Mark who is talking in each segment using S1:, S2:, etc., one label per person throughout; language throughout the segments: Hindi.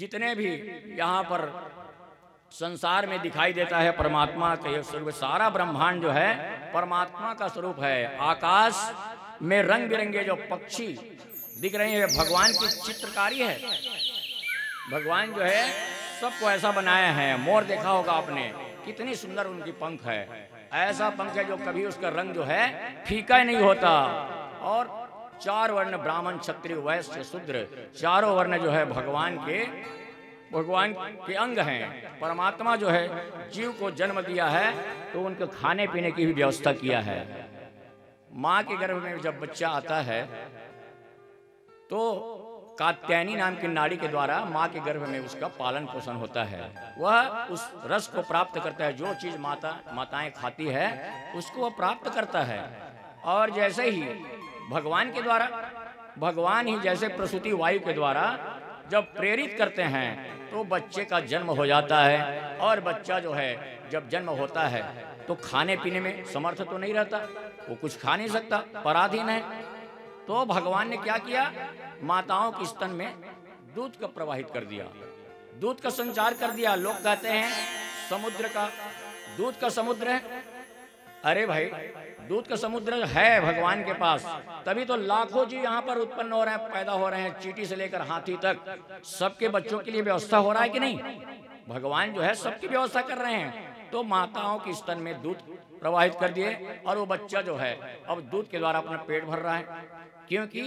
S1: जितने भी यहाँ पर संसार में दिखाई देता है परमात्मा का स्वरूप, सारा ब्रह्मांड जो है परमात्मा का स्वरूप है। आकाश में रंग बिरंगे जो पक्षी दिख रहे हैं भगवान की चित्रकारी है। भगवान जो है सबको ऐसा बनाया है। मोर देखा होगा आपने, कितनी सुंदर उनकी पंख है। ऐसा पंख है जो कभी उसका रंग जो है फीका नहीं होता। और 4 वर्ण ब्राह्मण क्षत्रिय वैश्य शूद्र, चारों वर्ण जो है भगवान के अंग हैं। परमात्मा जो है जीव को जन्म दिया है तो उनके खाने पीने की भी व्यवस्था किया है। माँ के गर्भ में जब बच्चा आता है तो कात्यायनी नाम की नाड़ी के द्वारा माँ के गर्भ में उसका पालन पोषण होता है। वह उस रस को प्राप्त करता है। जो चीज़ माताएं खाती है उसको वह प्राप्त करता है। और जैसे ही भगवान के द्वारा, भगवान ही जैसे प्रसूति वायु के द्वारा जब प्रेरित करते हैं तो बच्चे का जन्म हो जाता है। और बच्चा जो है जब जन्म होता है तो खाने पीने में समर्थ तो नहीं रहता, वो कुछ खा नहीं सकता, पराधीन है। तो भगवान ने क्या किया, माताओं के स्तन में दूध का प्रवाहित कर दिया, दूध का संचार कर दिया। लोग कहते हैं समुद्र का दूध का समुद्र है। अरे भाई, दूध का समुद्र है भगवान के पास, तभी तो लाखों जीव यहाँ पर उत्पन्न हो रहे हैं, पैदा हो रहे हैं। चींटी से लेकर हाथी तक सबके बच्चों के लिए व्यवस्था हो रहा है कि नहीं? भगवान जो है सबकी व्यवस्था कर रहे हैं। तो माताओं के स्तन में दूध प्रवाहित कर दिए और वो बच्चा जो है अब दूध के द्वारा अपना पेट भर रहा है। क्योंकि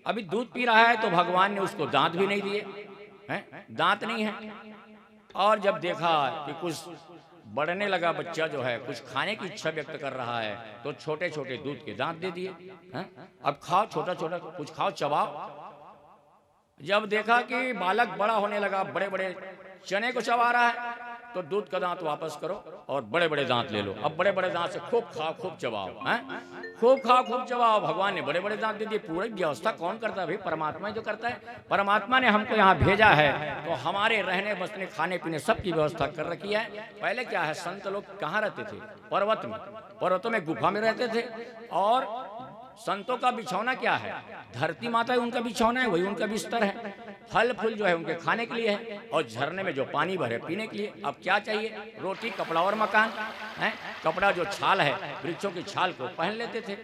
S1: अभी दूध पी रहा है तो भगवान ने उसको दांत भी नहीं दिए हैं, दांत नहीं है। और जब देखा कि कुछ बढ़ने लगा, बच्चा जो है कुछ खाने की इच्छा व्यक्त कर रहा है तो छोटे छोटे दूध के दांत दे दिए हैं। अब खाओ, छोटा छोटा कुछ खाओ, चबाओ। जब देखा कि बालक बड़ा होने लगा, बड़े बड़े चने को चबा रहा है तो दूध का दांत वापस करो और बड़े बड़े दांत ले लो। अब बड़े बड़े दांत से खूब खाओ, खूब चबाओ, हैं? खूब खाओ, खूब चबाओ। भगवान ने बड़े बड़े दांत दे दिए। पूरी व्यवस्था कौन करता है भाई? परमात्मा जो करता है। परमात्मा ने हमको यहाँ भेजा है तो हमारे रहने बसने खाने पीने सब की व्यवस्था कर रखी है। पहले क्या है, संत लोग कहाँ रहते थे? पर्वत में, पर्वतों में गुफा में रहते थे। और संतों का बिछौना क्या है? धरती माता है उनका बिछौना है, वही उनका बिस्तर है। फल फूल जो है उनके खाने के लिए है और झरने में जो पानी भरे पीने के लिए। अब क्या चाहिए? रोटी, कपड़ा और मकान है। कपड़ा जो छाल है, वृक्षों की छाल को पहन लेते थे।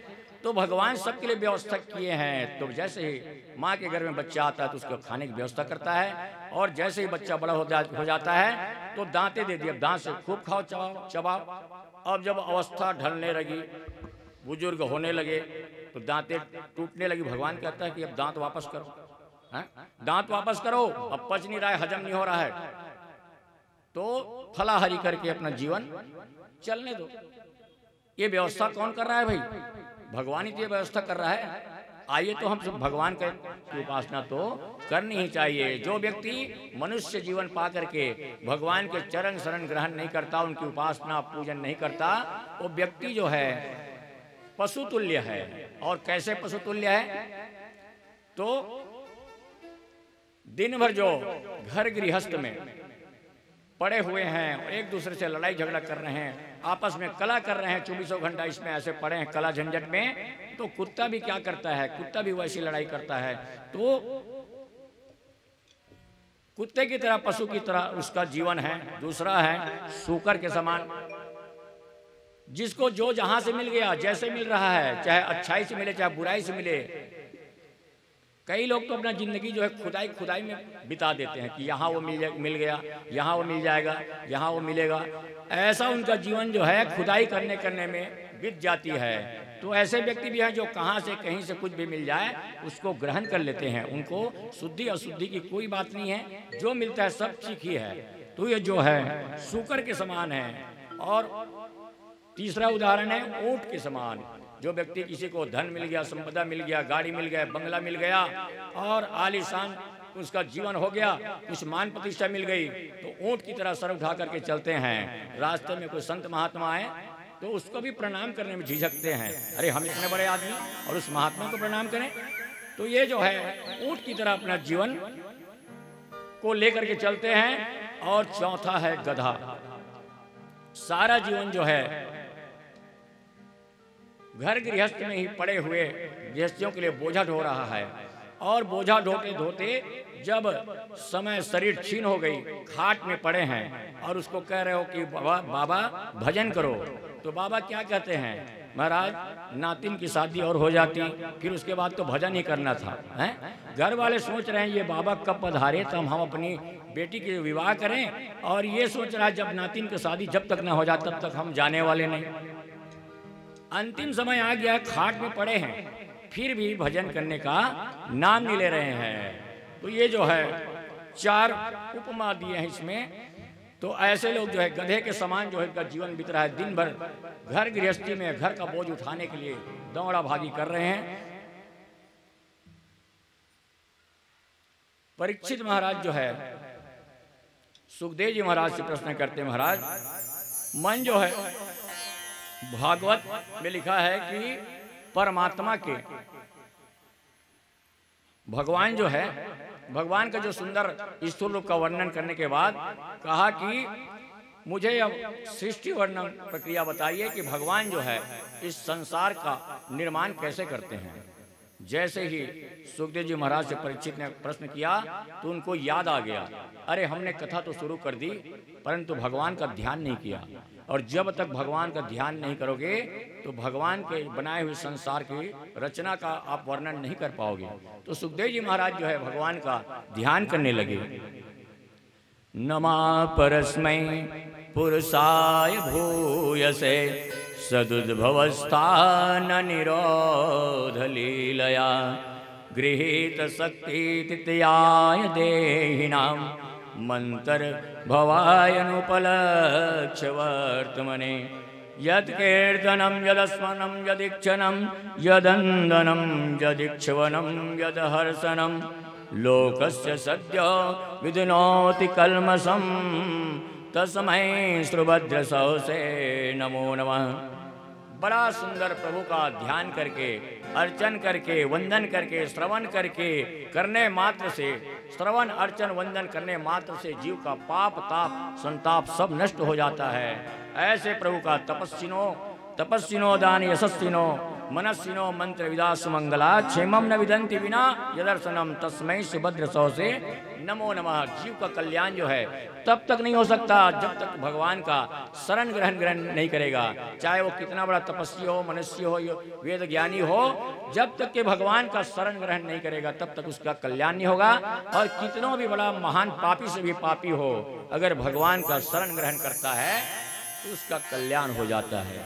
S1: तो भगवान सबके लिए व्यवस्था किए हैं। तो जैसे ही माँ के घर में बच्चा आता है तो उसको खाने की व्यवस्था करता है। और जैसे ही बच्चा बड़ा हो जाता है तो दांतें दे दिए। दांत से खूब खाओ, चबाओ। अब जब अवस्था ढलने लगी, बुजुर्ग होने लगे तो दांतें टूटने लगी। भगवान कहता है कि अब दांत वापस करो, हैं? दांत वापस करो, अब पच नहीं रहा है, हजम नहीं हो रहा है, तो फलाहारी करके अपना जीवन चलने दो। ये व्यवस्था कौन कर रहा है भाई? भगवान ही तो ये व्यवस्था कर रहा है। आइए तो हम सब भगवान की उपासना तो करनी ही चाहिए। जो व्यक्ति मनुष्य जीवन पा करके भगवान के चरण शरण ग्रहण नहीं करता, उनकी उपासना पूजन नहीं करता, वो व्यक्ति जो है पशु तुल्य है। और कैसे पशु तुल्य है? तो दिन भर जो घर गृहस्थ में पड़े हुए हैं, एक दूसरे से लड़ाई झगड़ा कर रहे हैं, आपस में कला कर रहे हैं, 24 घंटा इसमें ऐसे पड़े हैं कला झंझट में। तो कुत्ता भी क्या करता है? कुत्ता भी वैसी लड़ाई करता है। तो कुत्ते की तरह, पशु की तरह उसका जीवन है। दूसरा है सूकर के समान, जिसको जो जहां से मिल गया, जैसे मिल रहा है, चाहे अच्छाई से मिले चाहे बुराई से मिले। कई लोग तो अपना जिंदगी जो है खुदाई में बिता देते हैं कि यहाँ वो मिल गया, यहाँ वो मिल जाएगा, यहाँ वो मिलेगा। ऐसा उनका जीवन जो है खुदाई करने में बीत जाती है। तो ऐसे व्यक्ति भी हैं जो कहाँ से कहीं से कुछ भी मिल जाए उसको ग्रहण कर लेते हैं। उनको शुद्धि अशुद्धि की कोई बात नहीं है, जो मिलता है सब ठीक ही है। तो ये जो है सूकर के समान है। और तीसरा उदाहरण है ऊंट के समान। जो व्यक्ति, किसी को धन मिल गया, संपदा मिल गया, गाड़ी मिल गया, बंगला मिल गया और आलीशान उसका जीवन हो गया, कुछ मान प्रतिष्ठा मिल गई, तो ऊंट की तरह सर उठा करके चलते हैं। रास्ते में कोई संत महात्मा आए तो उसको भी प्रणाम करने में झिझकते हैं। अरे हम इतने बड़े आदमी और उस महात्मा को प्रणाम करें? तो ये जो है ऊंट की तरह अपना जीवन को लेकर के चलते हैं। और चौथा है गधा। सारा जीवन जो है घर गृहस्थ में ही पड़े हुए गृहस्थियों के लिए बोझा ढो रहा है। और बोझा ढोते ढोते जब समय शरीर क्षीण हो गई, खाट में पड़े हैं और उसको कह रहे हो कि बाबा भजन करो, तो बाबा क्या कहते हैं, महाराज नातिन की शादी और हो जाती, फिर उसके बाद तो भजन ही करना था। हैं घर वाले सोच रहे हैं ये बाबा कब पधारे तो हम अपनी बेटी के विवाह करें, और ये सोच रहा है जब नातिन की शादी जब तक ना हो जाए तब तक हम जाने वाले नहीं। अंतिम समय आ गया, खाट में पड़े हैं, फिर भी भजन करने का नाम नहीं ले रहे हैं। तो ये जो है 4 उपमा दिए हैं इसमें। तो ऐसे लोग जो है गधे के समान जो है इनका जीवन बीत रहा है, दिन भर घर गृहस्थी में घर का बोझ उठाने के लिए दौड़ा भागी कर रहे हैं। परीक्षित महाराज जो है सुखदेव जी महाराज से प्रश्न करते हैं, महाराज मन जो है भागवत में लिखा है कि परमात्मा के भगवान जो है, भगवान का जो सुंदर स्थूल रूप का वर्णन करने के बाद कहा कि मुझे अब सृष्टि वर्णन प्रक्रिया बताइए कि भगवान जो है इस संसार का निर्माण कैसे करते हैं। जैसे ही सुखदेव जी महाराज से परीक्षित ने प्रश्न किया तो उनको याद आ गया, अरे हमने कथा तो शुरू कर दी परंतु भगवान का ध्यान नहीं किया, और जब तक भगवान का ध्यान नहीं करोगे तो भगवान के बनाए हुए संसार की रचना का आप वर्णन नहीं कर पाओगे। तो सुखदेव जी महाराज जो है भगवान का ध्यान करने लगे। नमा परस्मै पुरुषाय भूयसे सदुद्भवस्थान निरोध लीलया गृहीत शक्ति तितयाय देहिनाम मंतर भवायनुपलक्ष्य वर्तमने यत् कीर्तनं यदस्मनं यदीक्षणं यदन्दनं यदीक्षवनं यदहर्षणं लोकस्य सद्य विदुनोति कल्मषं तस्मै श्रीभद्रसहसे नमो नमः। बड़ा सुंदर प्रभु का ध्यान करके, अर्चन करके, वंदन करके, श्रवण करके, करने मात्र से, श्रवण अर्चन वंदन करने मात्र से जीव का पाप ताप संताप सब नष्ट हो जाता है। ऐसे प्रभु का तपस्विनो दान यशस्विनो मनस्विनो मंत्र विदा सुमंगला क्षेमम न विदंति बिना यदर्शनम तस्मै सुभद्रसहसे नमो नमः। जीव का कल्याण जो है तब तक नहीं हो सकता जब तक भगवान का शरण ग्रहण नहीं करेगा, चाहे वो कितना बड़ा तपस्वी हो, मनुष्य हो, वेद ज्ञानी हो, जब तक के भगवान का शरण ग्रहण नहीं करेगा तब तक उसका कल्याण नहीं होगा। और कितना भी बड़ा महान पापी से भी पापी हो, अगर भगवान का शरण ग्रहण करता है तो उसका कल्याण हो जाता है।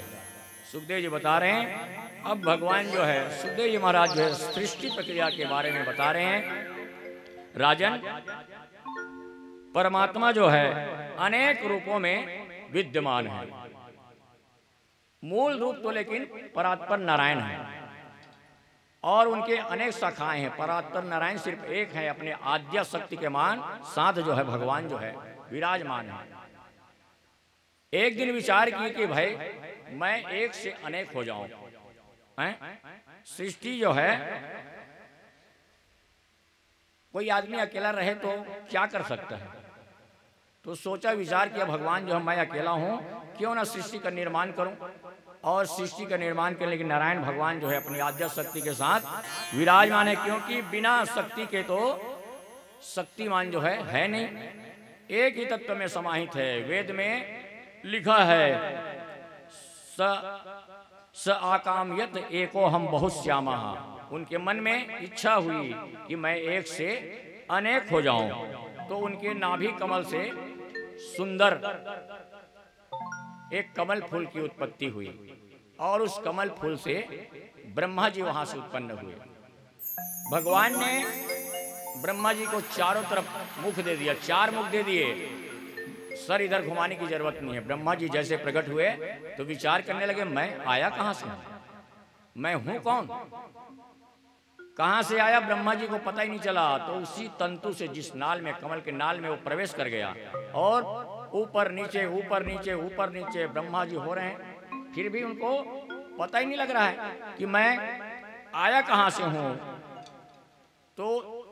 S1: सुखदेव जी बता रहे हैं, अब भगवान जो है, सुखदेव जी महाराज जो है सृष्टि प्रक्रिया के बारे में बता रहे हैं। राजन, परमात्मा जो है अनेक रूपों में विद्यमान है। मूल रूप तो लेकिन परात्पर नारायण है और उनके अनेक शाखाएं हैं। परात्पर नारायण सिर्फ एक है, अपने आद्या शक्ति के मान साथ जो है भगवान जो है विराजमान है। एक दिन विचार किए कि भाई मैं एक से अनेक हो जाऊं। सृष्टि जो है, कोई आदमी अकेला रहे तो क्या कर सकता है, तो सोचा विचार किया भगवान जो है मैं अकेला हूं, क्यों ना सृष्टि का निर्माण करूं। और सृष्टि का निर्माण करने के नारायण भगवान जो है अपनी आद्या शक्ति के साथ विराजमान है, क्योंकि बिना शक्ति के तो शक्तिमान जो है नहीं, एक ही तत्व में समाहित है। वेद में लिखा है स आकामयत एको हम बहुश्यामा। उनके मन में इच्छा हुई कि मैं एक से अनेक हो जाऊं, तो उनके नाभि कमल से सुंदर एक कमल फूल की उत्पत्ति हुई और उस कमल फूल से ब्रह्मा जी वहां से उत्पन्न हुए। भगवान ने ब्रह्मा जी को चारों तरफ मुख दे दिया, 4 मुख दे दिए, सर इधर घुमाने की जरूरत नहीं है। ब्रह्मा जी जैसे प्रकट हुए तो विचार करने लगे मैं आया कहां से, मैं हूं कौन, कहां से आया ब्रह्मा जी को पता ही नहीं चला। तो उसी तंतु से जिस नाल में, कमल के नाल में वो प्रवेश कर गया और ऊपर नीचे ऊपर नीचे ऊपर नीचे ब्रह्मा जी हो रहे हैं, फिर भी उनको पता ही नहीं लग रहा है कि मैं आया कहां से हूं। तो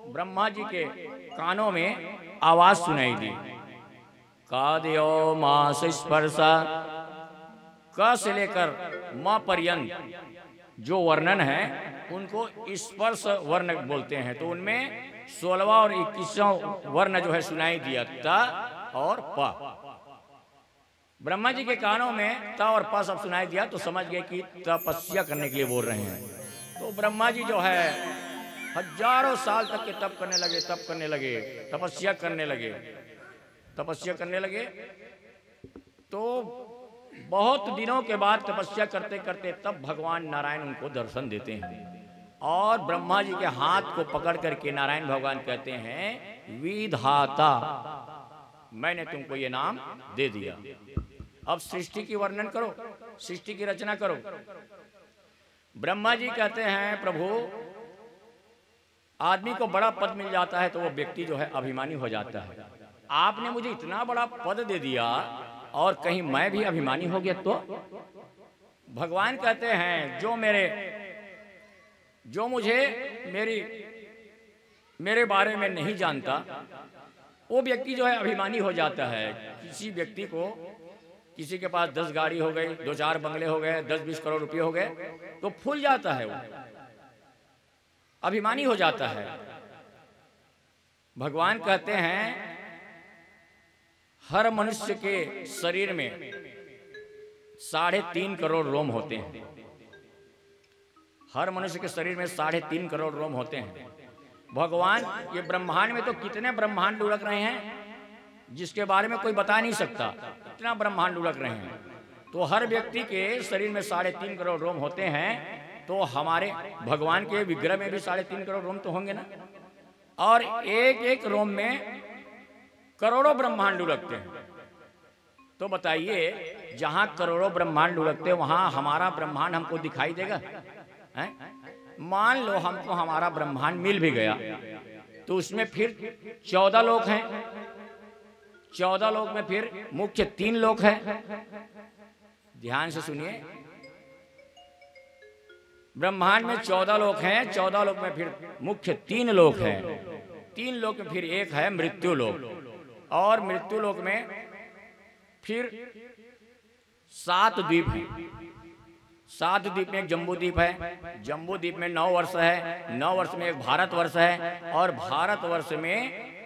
S1: ब्रह्मा जी के कानों में आवाज सुनाई दी, कादयो मास स्पर्शा, क से लेकर मां पर्यंत जो वर्णन है उनको स्पर्श वर्ण बोलते हैं। तो उनमें 16वां और 21वां वर्ण जो है सुनाई दिया, त और प। ब्रह्मा जी के कानों में त और प सब सुनाई दिया तो समझ गए कि तपस्या करने के लिए बोल रहे हैं। तो ब्रह्मा जी जो है हजारों साल तक के तप करने लगे, तप करने लगे, तपस्या करने लगे, तपस्या करने लगे। तो बहुत दिनों के बाद तपस्या करते करते तब भगवान नारायण उनको दर्शन देते हैं और ब्रह्मा जी के हाथ को पकड़ करके नारायण भगवान कहते हैं, विधाता मैंने तुमको ये नाम दे दिया, अब सृष्टि की वर्णन करो, सृष्टि की रचना करो। ब्रह्मा जी कहते हैं, प्रभु आदमी को बड़ा पद मिल जाता है तो वो व्यक्ति जो है अभिमानी हो जाता है। आपने मुझे इतना बड़ा पद दे दिया और कहीं मैं भी अभिमानी हो गया तो? भगवान कहते हैं, जो मुझे मेरे बारे में नहीं जानता वो व्यक्ति जो है अभिमानी हो जाता है। किसी व्यक्ति को, किसी के पास 10 गाड़ी हो गई, 2-4 बंगले हो गए, 10-20 करोड़ रुपए हो गए तो फूल जाता है, वो अभिमानी हो जाता है। भगवान कहते हैं, हर मनुष्य के शरीर में 3.5 करोड़ रोम होते हैं। हर मनुष्य के शरीर में 3.5 करोड़ रोम होते हैं। भगवान ये ब्रह्मांड में तो कितने ब्रह्मांड लुढ़क रहे हैं जिसके बारे में कोई बता नहीं सकता, इतना ब्रह्मांड लुढ़क रहे हैं। तो हर व्यक्ति के शरीर में 3.5 करोड़ रोम होते हैं, तो हमारे भगवान के विग्रह में भी 3.5 करोड़ रोम तो होंगे ना। और एक एक रोम में करोड़ों ब्रह्मांड लुढ़कते हैं। तो बताइए, जहां करोड़ों ब्रह्मांड लुढ़कते वहां हमारा ब्रह्मांड हमको दिखाई देगा? मान लो हमको हमारा ब्रह्मांड मिल भी गया तो उसमें फिर 14 लोक हैं। 14 लोक में फिर मुख्य 3 लोक हैं। ध्यान से सुनिए, ब्रह्मांड में 14 लोक हैं, 14 लोक में फिर मुख्य 3 लोक हैं। 3 लोक में फिर एक है मृत्यु लोक, और मृत्यु लोक में फिर 7 द्वीप हैं। 7 द्वीप में एक जम्बू द्वीप है, जम्बू द्वीप में 9 वर्ष है, 9 वर्ष में एक भारत वर्ष है, और भारत वर्ष में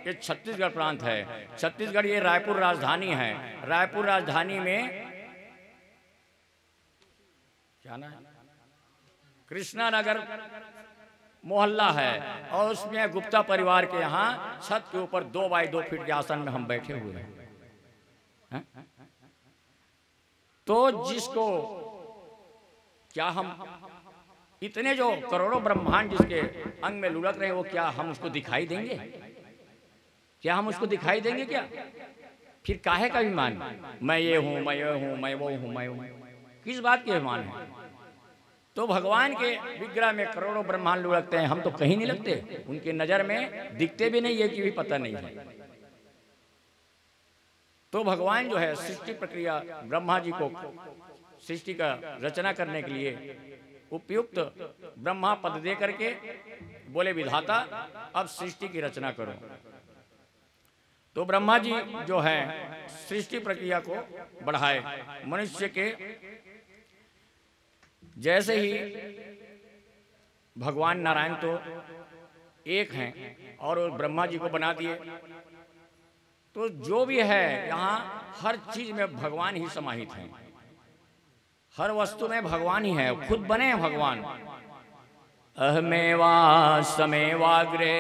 S1: एक छत्तीसगढ़ प्रांत है। छत्तीसगढ़ ये रायपुर राजधानी है। रायपुर राजधानी में क्या नाम है, कृष्णा नगर मोहल्ला है, और उसमें गुप्ता परिवार के यहाँ छत के ऊपर 2 बाई 2 फीट के आसन में हम बैठे हुए हैं। तो जिसको क्या हम इतने जो करोड़ों ब्रह्मांड जिसके अंग में लुढ़क रहे हैं, वो क्या हम उसको दिखाई देंगे? क्या हम उसको दिखाई देंगे क्या? फिर काहे का अभिमान? मैं ये हूं, मैं ये हूं, मैं वो हूं, मैं हूं, किस बात के अभिमान है? तो भगवान के विग्रह में करोड़ों ब्रह्मांड लुढ़कते हैं, हम तो कहीं नहीं लगते, उनके नजर में दिखते भी नहीं, ये कि भी पता नहीं है। तो भगवान जो है सृष्टि प्रक्रिया ब्रह्मा जी को सृष्टि का रचना करने के लिए उपयुक्त ब्रह्मा पद दे करके बोले, विधाता अब सृष्टि की रचना करो। तो ब्रह्मा जी जो है सृष्टि प्रक्रिया को बढ़ाए। मनुष्य के जैसे ही भगवान नारायण तो एक हैं और ब्रह्मा जी को बना दिए, तो जो भी है यहाँ हर चीज में भगवान ही समाहित हैं। हर वस्तु में भगवान ही है, खुद बने हैं भगवान। अहमेवा समेवाग्रे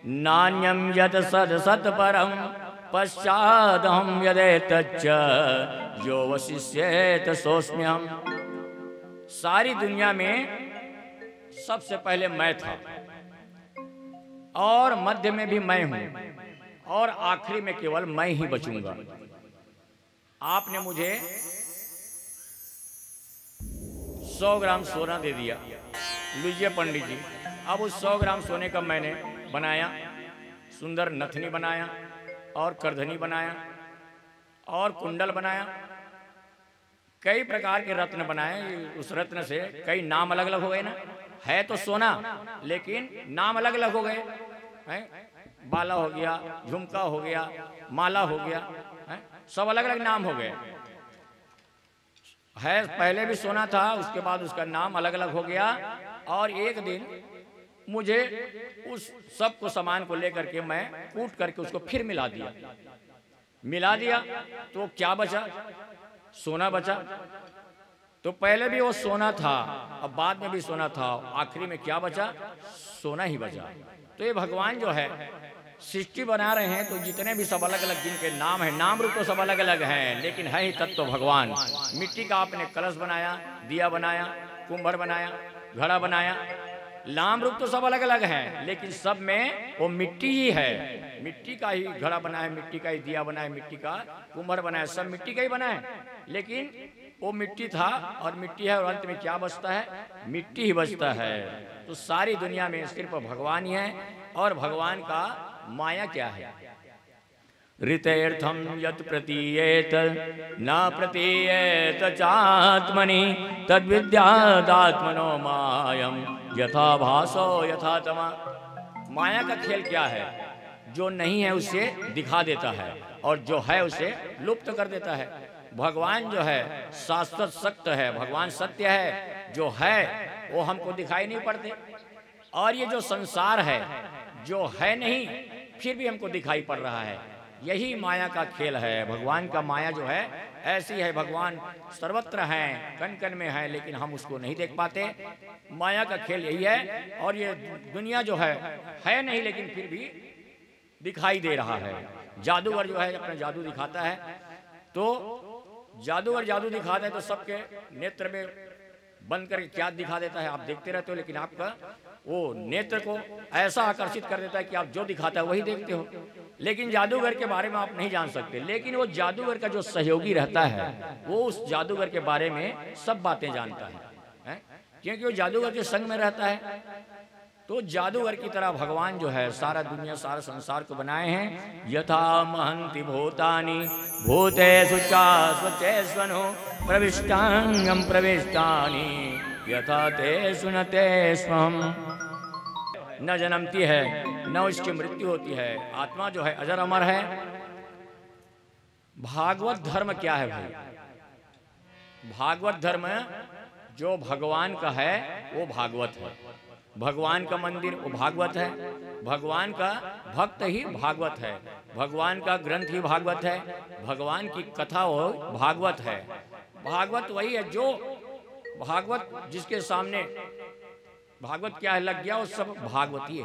S1: नान्यम यद सद सत परम पश्चादहम यदेतच्च जो वशिष्येत सोस्म्यहम्। सारी दुनिया में सबसे पहले मैं था, और मध्य में भी मैं हूं, और आखिरी में केवल मैं ही बचूंगा। आपने मुझे 100 ग्राम सोना दे दिया, लीजिए पंडित जी। अब उस 100 ग्राम सोने का मैंने बनाया, सुंदर नथनी बनाया, और करधनी बनाया, और कुंडल बनाया, कई प्रकार के रत्न बनाए। उस रत्न से कई नाम अलग अलग हो गए ना, है तो सोना लेकिन नाम अलग अलग हो गए हैं। बाला हो गया, झुमका हो गया, माला हो गया, सब अलग अलग नाम हो गए। है पहले भी सोना था, उसके बाद उसका नाम अलग अलग हो गया, और एक दिन मुझे उस सब को सामान को लेकर के मैं कूट करके उसको फिर मिला दिया तो क्या बचा? सोना बचा। तो पहले भी वो सोना था, अब बाद में भी सोना था, आखिरी में क्या बचा? सोना ही बचा। तो ये भगवान जो है सृष्टि बना रहे हैं, तो जितने भी सब अलग अलग जिनके नाम है, नाम रूप तो सब अलग अलग हैं, लेकिन है ही तत्व भगवान। मिट्टी का आपने कलश बनाया, दिया बनाया, कुंभर बनाया, घड़ा बनाया, नाम रूप तो सब अलग अलग हैं, लेकिन सब में वो मिट्टी ही है। मिट्टी का ही घड़ा बना है, मिट्टी का ही दिया बना है, मिट्टी का कुंभर बना है, सब मिट्टी का ही बना है। लेकिन वो मिट्टी था और मिट्टी है, और अंत में क्या बचता है? मिट्टी ही बचता है। तो सारी दुनिया में सिर्फ भगवान ही है। और भगवान का माया क्या है? ऋतेर्थम यत् प्रतीयेत न प्रतीयेत चात्मनि तद्विद्यादात्मनो मायम यथा भासो यथा तमा। माया का खेल क्या है? जो नहीं है उसे दिखा देता है, और जो है उसे लुप्त कर देता है। भगवान जो है शाश्वत सत्य है, भगवान सत्य है, जो है वो हमको दिखाई नहीं पड़ते। और ये जो संसार है जो है नहीं फिर भी हमको दिखाई पड़ रहा है, यही माया का खेल है। भगवान का माया जो है ऐसी है, भगवान सर्वत्र हैं, कण कण में है, लेकिन हम उसको नहीं देख पाते। माया का खेल यही है। और ये दुनिया जो है नहीं, लेकिन फिर भी दिखाई दे रहा है। जादूगर जो है अपना जादू दिखाता है, तो जादूगर जादू दिखाता है तो सबके नेत्र में बंद करके क्या दिखा देता है? आप देखते रहते हो, लेकिन आपका वो नेत्र को ऐसा आकर्षित कर देता है कि आप जो दिखाता है वही देखते हो। लेकिन जादूगर के बारे में आप नहीं जान सकते, लेकिन वो जादूगर का जो सहयोगी रहता है वो उस जादूगर के बारे में सब बातें जानता है, क्योंकि वो जादूगर के संग में रहता है। तो जादूगर की तरह भगवान जो है सारा दुनिया, सारा संसार को बनाए हैं। यथा महंति भूतानि भूतेषु चास्वचेष्वनु प्रविष्टांगम प्रविष्टानि यथा तेषु न तेष्वम। न जन्मती है न उसकी मृत्यु होती है, आत्मा जो है अजर अमर है। भागवत धर्म क्या है भाई? भागवत धर्म जो भगवान का है वो भागवत है। भगवान का मंदिर वो भागवत है, भगवान का भक्त ही भागवत है, भगवान का ग्रंथ ही भागवत है, भगवान की कथा वो भागवत है। भागवत वही है जो भागवत जिसके सामने भागवत क्या है लग गया, वो सब भागवती है।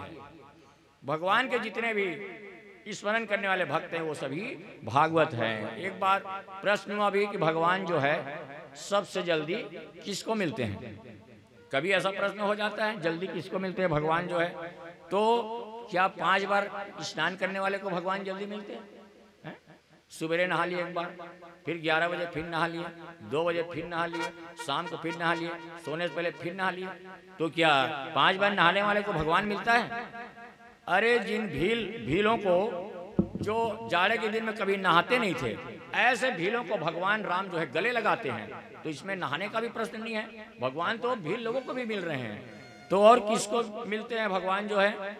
S1: भगवान के जितने भी स्मरण करने वाले भक्त हैं वो सभी भागवत हैं। एक बार प्रश्न हुआ भी कि भगवान जो है सबसे जल्दी किसको मिलते हैं? कभी ऐसा प्रश्न हो जाता है जल्दी किसको मिलते हैं भगवान जो है? तो क्या 5 बार स्नान करने वाले को भगवान जल्दी मिलते हैं? सुबह नहा लिए एक बार, फिर 11 बजे फिर नहा लिए, 2 बजे फिर नहा लिए, शाम को फिर नहा लिए, सोने से पहले फिर नहा लिए। तो क्या 5 बार नहाने वाले को भगवान मिलता है? अरे जिन भीलों को जो जाड़े के दिन में कभी नहाते नहीं थे, ऐसे भीलों को भगवान राम जो है गले लगाते हैं। तो इसमें नहाने का भी प्रश्न नहीं है, भगवान तो भील लोगों को भी मिल रहे हैं। तो और किसको मिलते हैं भगवान जो है?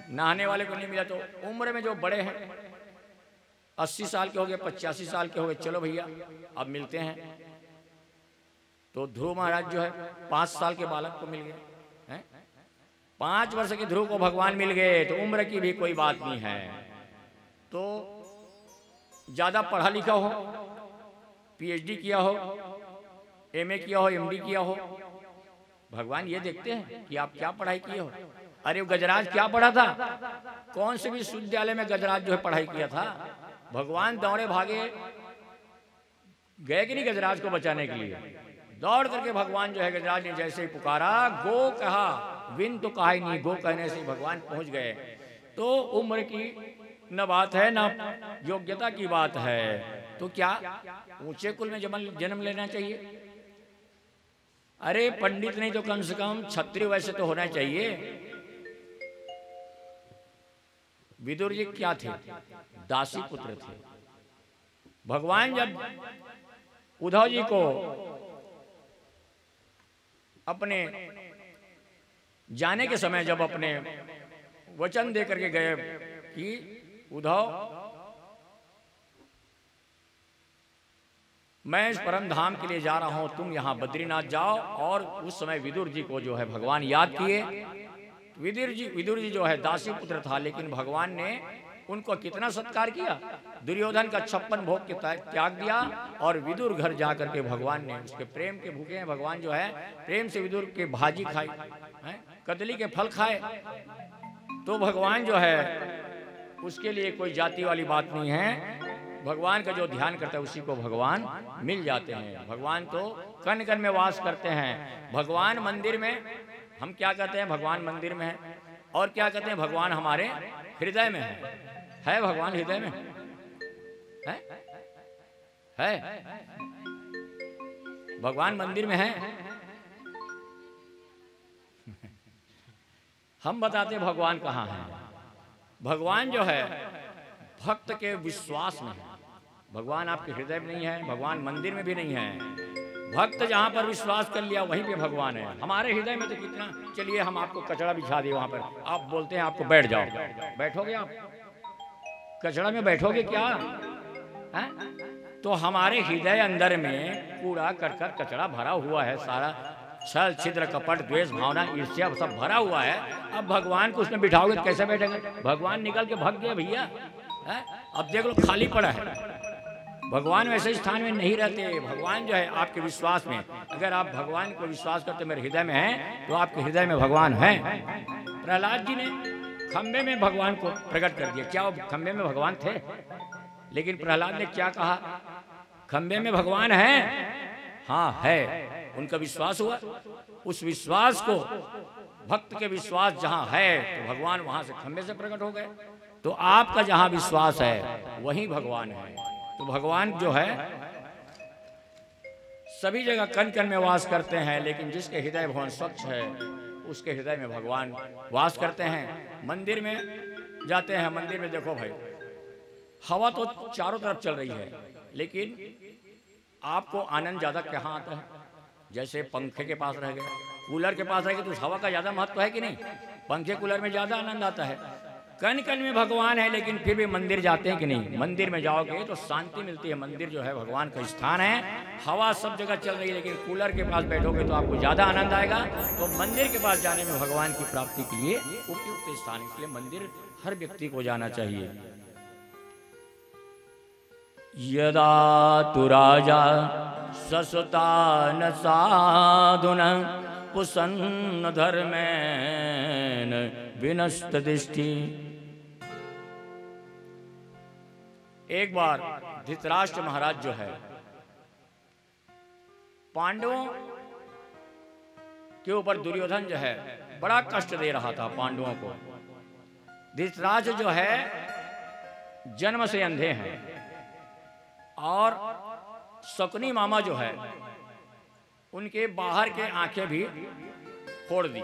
S1: नहाने वाले को नहीं मिला। तो उम्र में जो बड़े हैं 80 साल के हो गए, 85 साल के हो गए, चलो भैया अब मिलते हैं। तो ध्रुव महाराज जो है 5 साल के बालक को मिल गए, 5 वर्ष के ध्रुव को भगवान मिल गए। तो उम्र की भी कोई बात नहीं है। तो ज्यादा पढ़ा लिखा हो, पीएचडी किया हो, एमए किया हो, एमडी किया हो, भगवान ये देखते हैं कि आप क्या पढ़ाई किए हो। अरे गजराज क्या पढ़ा था? कौन से भी विश्वविद्यालय में गजराज जो है पढ़ाई किया था? भगवान दौड़े भागे गए कि नहीं गजराज को बचाने के लिए? दौड़ करके भगवान जो है गजराज ने जैसे ही पुकारा, गो कहा, विन तो कहा ही नहीं, गो कहने से ही भगवान पहुंच गए। तो उम्र की न बात है न योग्यता की बात है। तो क्या ऊंचे कुल में जन्म लेना चाहिए? अरे पंडित नहीं तो कम से कम क्षत्रिय वैसे तो होना चाहिए। विदुर जी क्या थे? दासी पुत्र थे। भगवान जब उद्धव जी को अपने जाने के समय जब अपने वचन दे करके गए कि उद्धव मैं इस परम धाम के लिए जा रहा हूं, तुम यहाँ बद्रीनाथ जाओ। और उस समय विदुर जी को जो है भगवान याद किए। विदुर जी जो है दासी पुत्र था, लेकिन भगवान ने उनको कितना सत्कार किया। दुर्योधन का 56 भोग के त्याग दिया और विदुर घर जा करके भगवान ने, उसके प्रेम के भूखे हैं भगवान जो है, प्रेम से विदुर के भाजी खाई, कदली के फल खाए। तो भगवान जो है उसके लिए कोई जाति वाली बात नहीं है। भगवान का जो ध्यान करता है उसी को भगवान मिल जाते हैं। भगवान तो कण कण में वास करते हैं। भगवान मंदिर में, हम क्या कहते हैं भगवान मंदिर में है, और क्या कहते हैं भगवान हमारे हृदय में है भगवान हृदय में है भगवान मंदिर में है। हम बताते भगवान कहाँ है। भगवान जो है भक्त के विश्वास में है। भगवान आपके हृदय में नहीं है, भगवान मंदिर में भी नहीं है। भक्त जहाँ पर विश्वास कर लिया वहीं पे भगवान है। हमारे हृदय में तो कितना, चलिए हम आपको कचड़ा बिछा दिए वहाँ पर, आप बोलते हैं आपको बैठ जाओ, बैठोगे आप? कचड़ा में बैठोगे क्या है? तो हमारे हृदय अंदर में कूड़ा करकट कचड़ा भरा हुआ है सारा, छल छिद्र कपट द्वेष भावना ईर्ष्या सब भरा हुआ है। अब भगवान को उसमें बिठाओगे तो कैसे बैठेंगे? भगवान निकल के भाग गया भैया। अब देख लो खाली पड़ा है। भगवान वैसे स्थान में नहीं रहते। भगवान जो है आपके विश्वास में, अगर आप भगवान को विश्वास करते मेरे हृदय में है तो आपके हृदय में भगवान है। प्रहलाद जी ने खंबे में भगवान को प्रकट कर दिया। क्या वो खंबे में भगवान थे? लेकिन प्रहलाद ने क्या कहा? खंबे में भगवान है, हाँ है। उनका विश्वास हुआ। उस विश्वास को, भक्त के विश्वास जहां है तो भगवान वहां से खंबे से प्रकट हो गए। तो आपका जहां विश्वास है वहीं भगवान है। तो भगवान जो है सभी जगह कण कण में वास करते हैं, लेकिन जिसके हृदय भवन स्वच्छ है उसके हृदय में भगवान वास करते हैं। मंदिर में जाते हैं, मंदिर में देखो भाई हवा तो चारों तरफ चल रही है, लेकिन आपको आनंद ज्यादा कहाँ आता है? जैसे पंखे के पास रह गए, कूलर के पास रह गए तो उस हवा का ज्यादा महत्व है कि नहीं? पंखे कूलर में ज्यादा आनंद आता है। कण कण में भगवान है, लेकिन फिर भी मंदिर जाते हैं कि नहीं? मंदिर में जाओगे तो शांति मिलती है। मंदिर जो है भगवान का स्थान है। हवा सब जगह चल रही है, लेकिन कूलर के पास बैठोगे तो आपको ज्यादा आनंद आएगा। तो मंदिर के पास जाने में भगवान की प्राप्ति के लिए उपयुक्त स्थान, इसलिए मंदिर हर व्यक्ति को जाना चाहिए। यदा तु राजा ससुतान साधुन पुसन्न धर्मेन विनष्ट दृष्टि। एक बार धृतराष्ट्र महाराज जो है पांडवों के ऊपर दुर्योधन जो है बड़ा कष्ट दे रहा था पांडवों को। धृतराष्ट्र जो है जन्म से अंधे हैं और शकुनी मामा जो है उनके बाहर के आंखें भी फोड़ दी।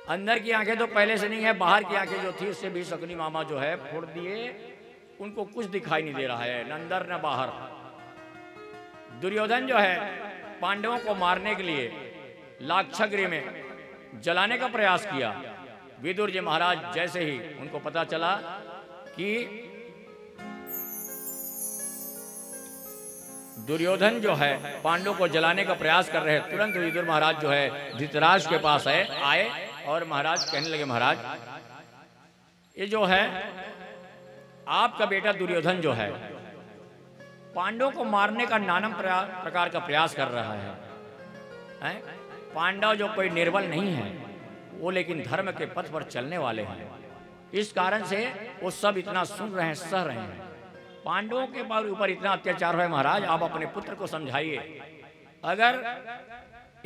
S1: अंदर की आंखें तो पहले से नहीं है, बाहर की आंखें जो थी उससे भी शकुनी मामा जो है फोड़ दिए। उनको कुछ दिखाई नहीं दे रहा है, न अंदर न बाहर। दुर्योधन जो है पांडवों को मारने के लिए लाक्षागृह में जलाने का प्रयास किया। विदुर जी महाराज जैसे ही उनको पता चला कि दुर्योधन जो है पांडवों को जलाने का प्रयास कर रहे हैं, तुरंत विदुर महाराज जो है धृतराष्ट्र के पास आए और महाराज कहने लगे, महाराज ये जो है आपका बेटा दुर्योधन जो है पांडवों को मारने का नाना प्रकार का प्रयास कर रहा है। पांडव जो कोई निर्बल नहीं है वो, लेकिन धर्म के पथ पर चलने वाले हैं। इस कारण से वो सब इतना सुन रहे हैं, सह रहे हैं। पांडवों के ऊपर इतना अत्याचार है, महाराज आप अपने पुत्र को समझाइए। अगर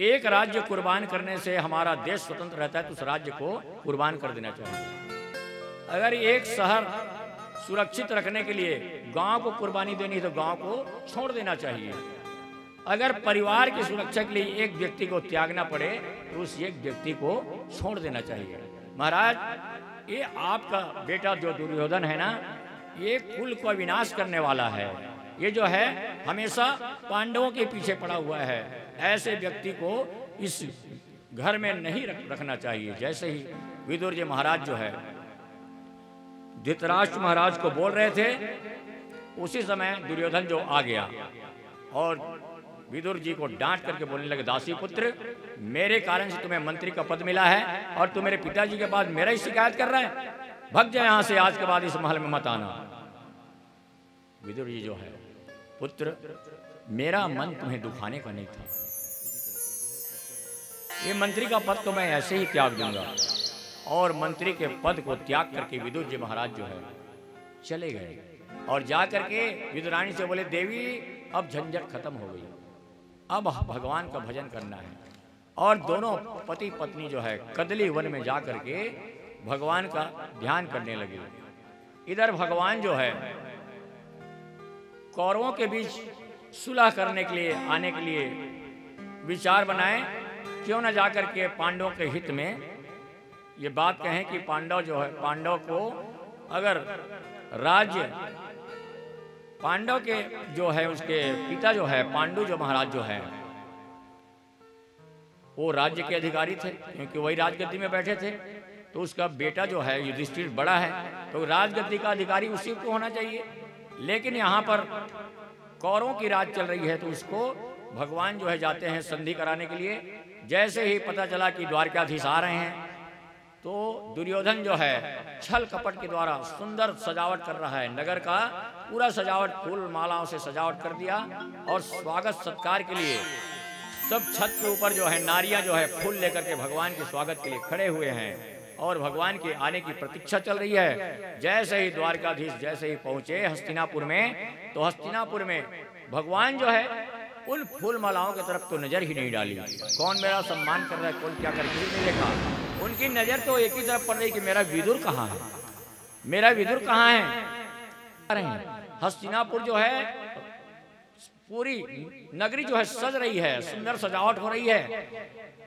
S1: एक राज्य कुर्बान करने से हमारा देश स्वतंत्र रहता है तो उस राज्य को कुर्बान कर देना चाहिए। अगर एक शहर सुरक्षित रखने के लिए गांव को कुर्बानी देनी है तो गांव को छोड़ देना चाहिए। अगर परिवार की सुरक्षा के लिए एक व्यक्ति को त्यागना पड़े तो उस एक व्यक्ति को छोड़ देना चाहिए। महाराज ये आपका बेटा जो दुर्योधन है ना, ये कुल को विनाश करने वाला है। ये जो है हमेशा पांडवों के पीछे पड़ा हुआ है। ऐसे व्यक्ति को इस घर में नहीं रखना चाहिए। जैसे ही विदुर जी महाराज जो है धृतराष्ट्र महाराज को बोल रहे थे उसी समय दुर्योधन जो आ गया और विदुर जी को डांट करके बोलने लगे, दासी पुत्र, मेरे कारण से तुम्हें मंत्री का पद मिला है और तू मेरे पिताजी के पास मेरा ही शिकायत कर रहा है, भग जाए यहां से, आज के बाद इस महल में मत आना। विदुर जी जो है, पुत्र मेरा मन तुम्हें दुखाने का नहीं था, ये मंत्री का पद तो मैं ऐसे ही त्याग दूंगा। और मंत्री के पद को त्याग करके विदुर जी महाराज जो है चले गए और जा करके विदुरानी से बोले, देवी अब झंझट खत्म हो गई, अब भगवान का भजन करना है। और दोनों पति पत्नी जो है कदली वन में जा करके भगवान का ध्यान करने लगे। इधर भगवान जो है कौरवों के बीच सुलह करने के लिए आने के लिए विचार बनाए, क्यों न जाकर के पांडवों के हित में ये बात कहें कि पांडव जो है, पांडव को अगर राज्य, पांडव के जो है उसके पिता जो है पांडु जो महाराज जो है वो राज्य के अधिकारी थे, क्योंकि वही राजगद्दी में बैठे थे। तो उसका बेटा जो है युधिष्ठिर बड़ा है, तो राजगद्दी का अधिकारी उसी को होना चाहिए। लेकिन यहाँ पर कौरवों की राज चल रही है, तो उसको भगवान जो है जाते हैं संधि कराने के लिए। जैसे ही पता चला कि द्वारकाधीश आ रहे हैं, तो दुर्योधन जो है छल कपट के द्वारा सुंदर सजावट कर रहा है, नगर का पूरा सजावट फूल मालाओं से सजावट कर दिया। और स्वागत सत्कार के लिए सब छत के ऊपर जो है नारियां जो है फूल लेकर के भगवान के स्वागत के लिए खड़े हुए हैं और भगवान के आने की प्रतीक्षा चल रही है। जैसे ही द्वारकाधीश जैसे ही पहुंचे हस्तिनापुर में, तो हस्तिनापुर में भगवान जो है उन फूल मालाओं की तरफ तो नजर ही नहीं डाली। कौन मेरा सम्मान कर रहा है, कौन क्या कर, किसी ने देखा। उनकी नजर तो एक ही तरफ पड़ रही कि मेरा विदुर कहाँ है, मेरा विदुर कहाँ है। हस्तिनापुर जो है पूरी नगरी जो है सज रही है, सुंदर सजावट हो रही है।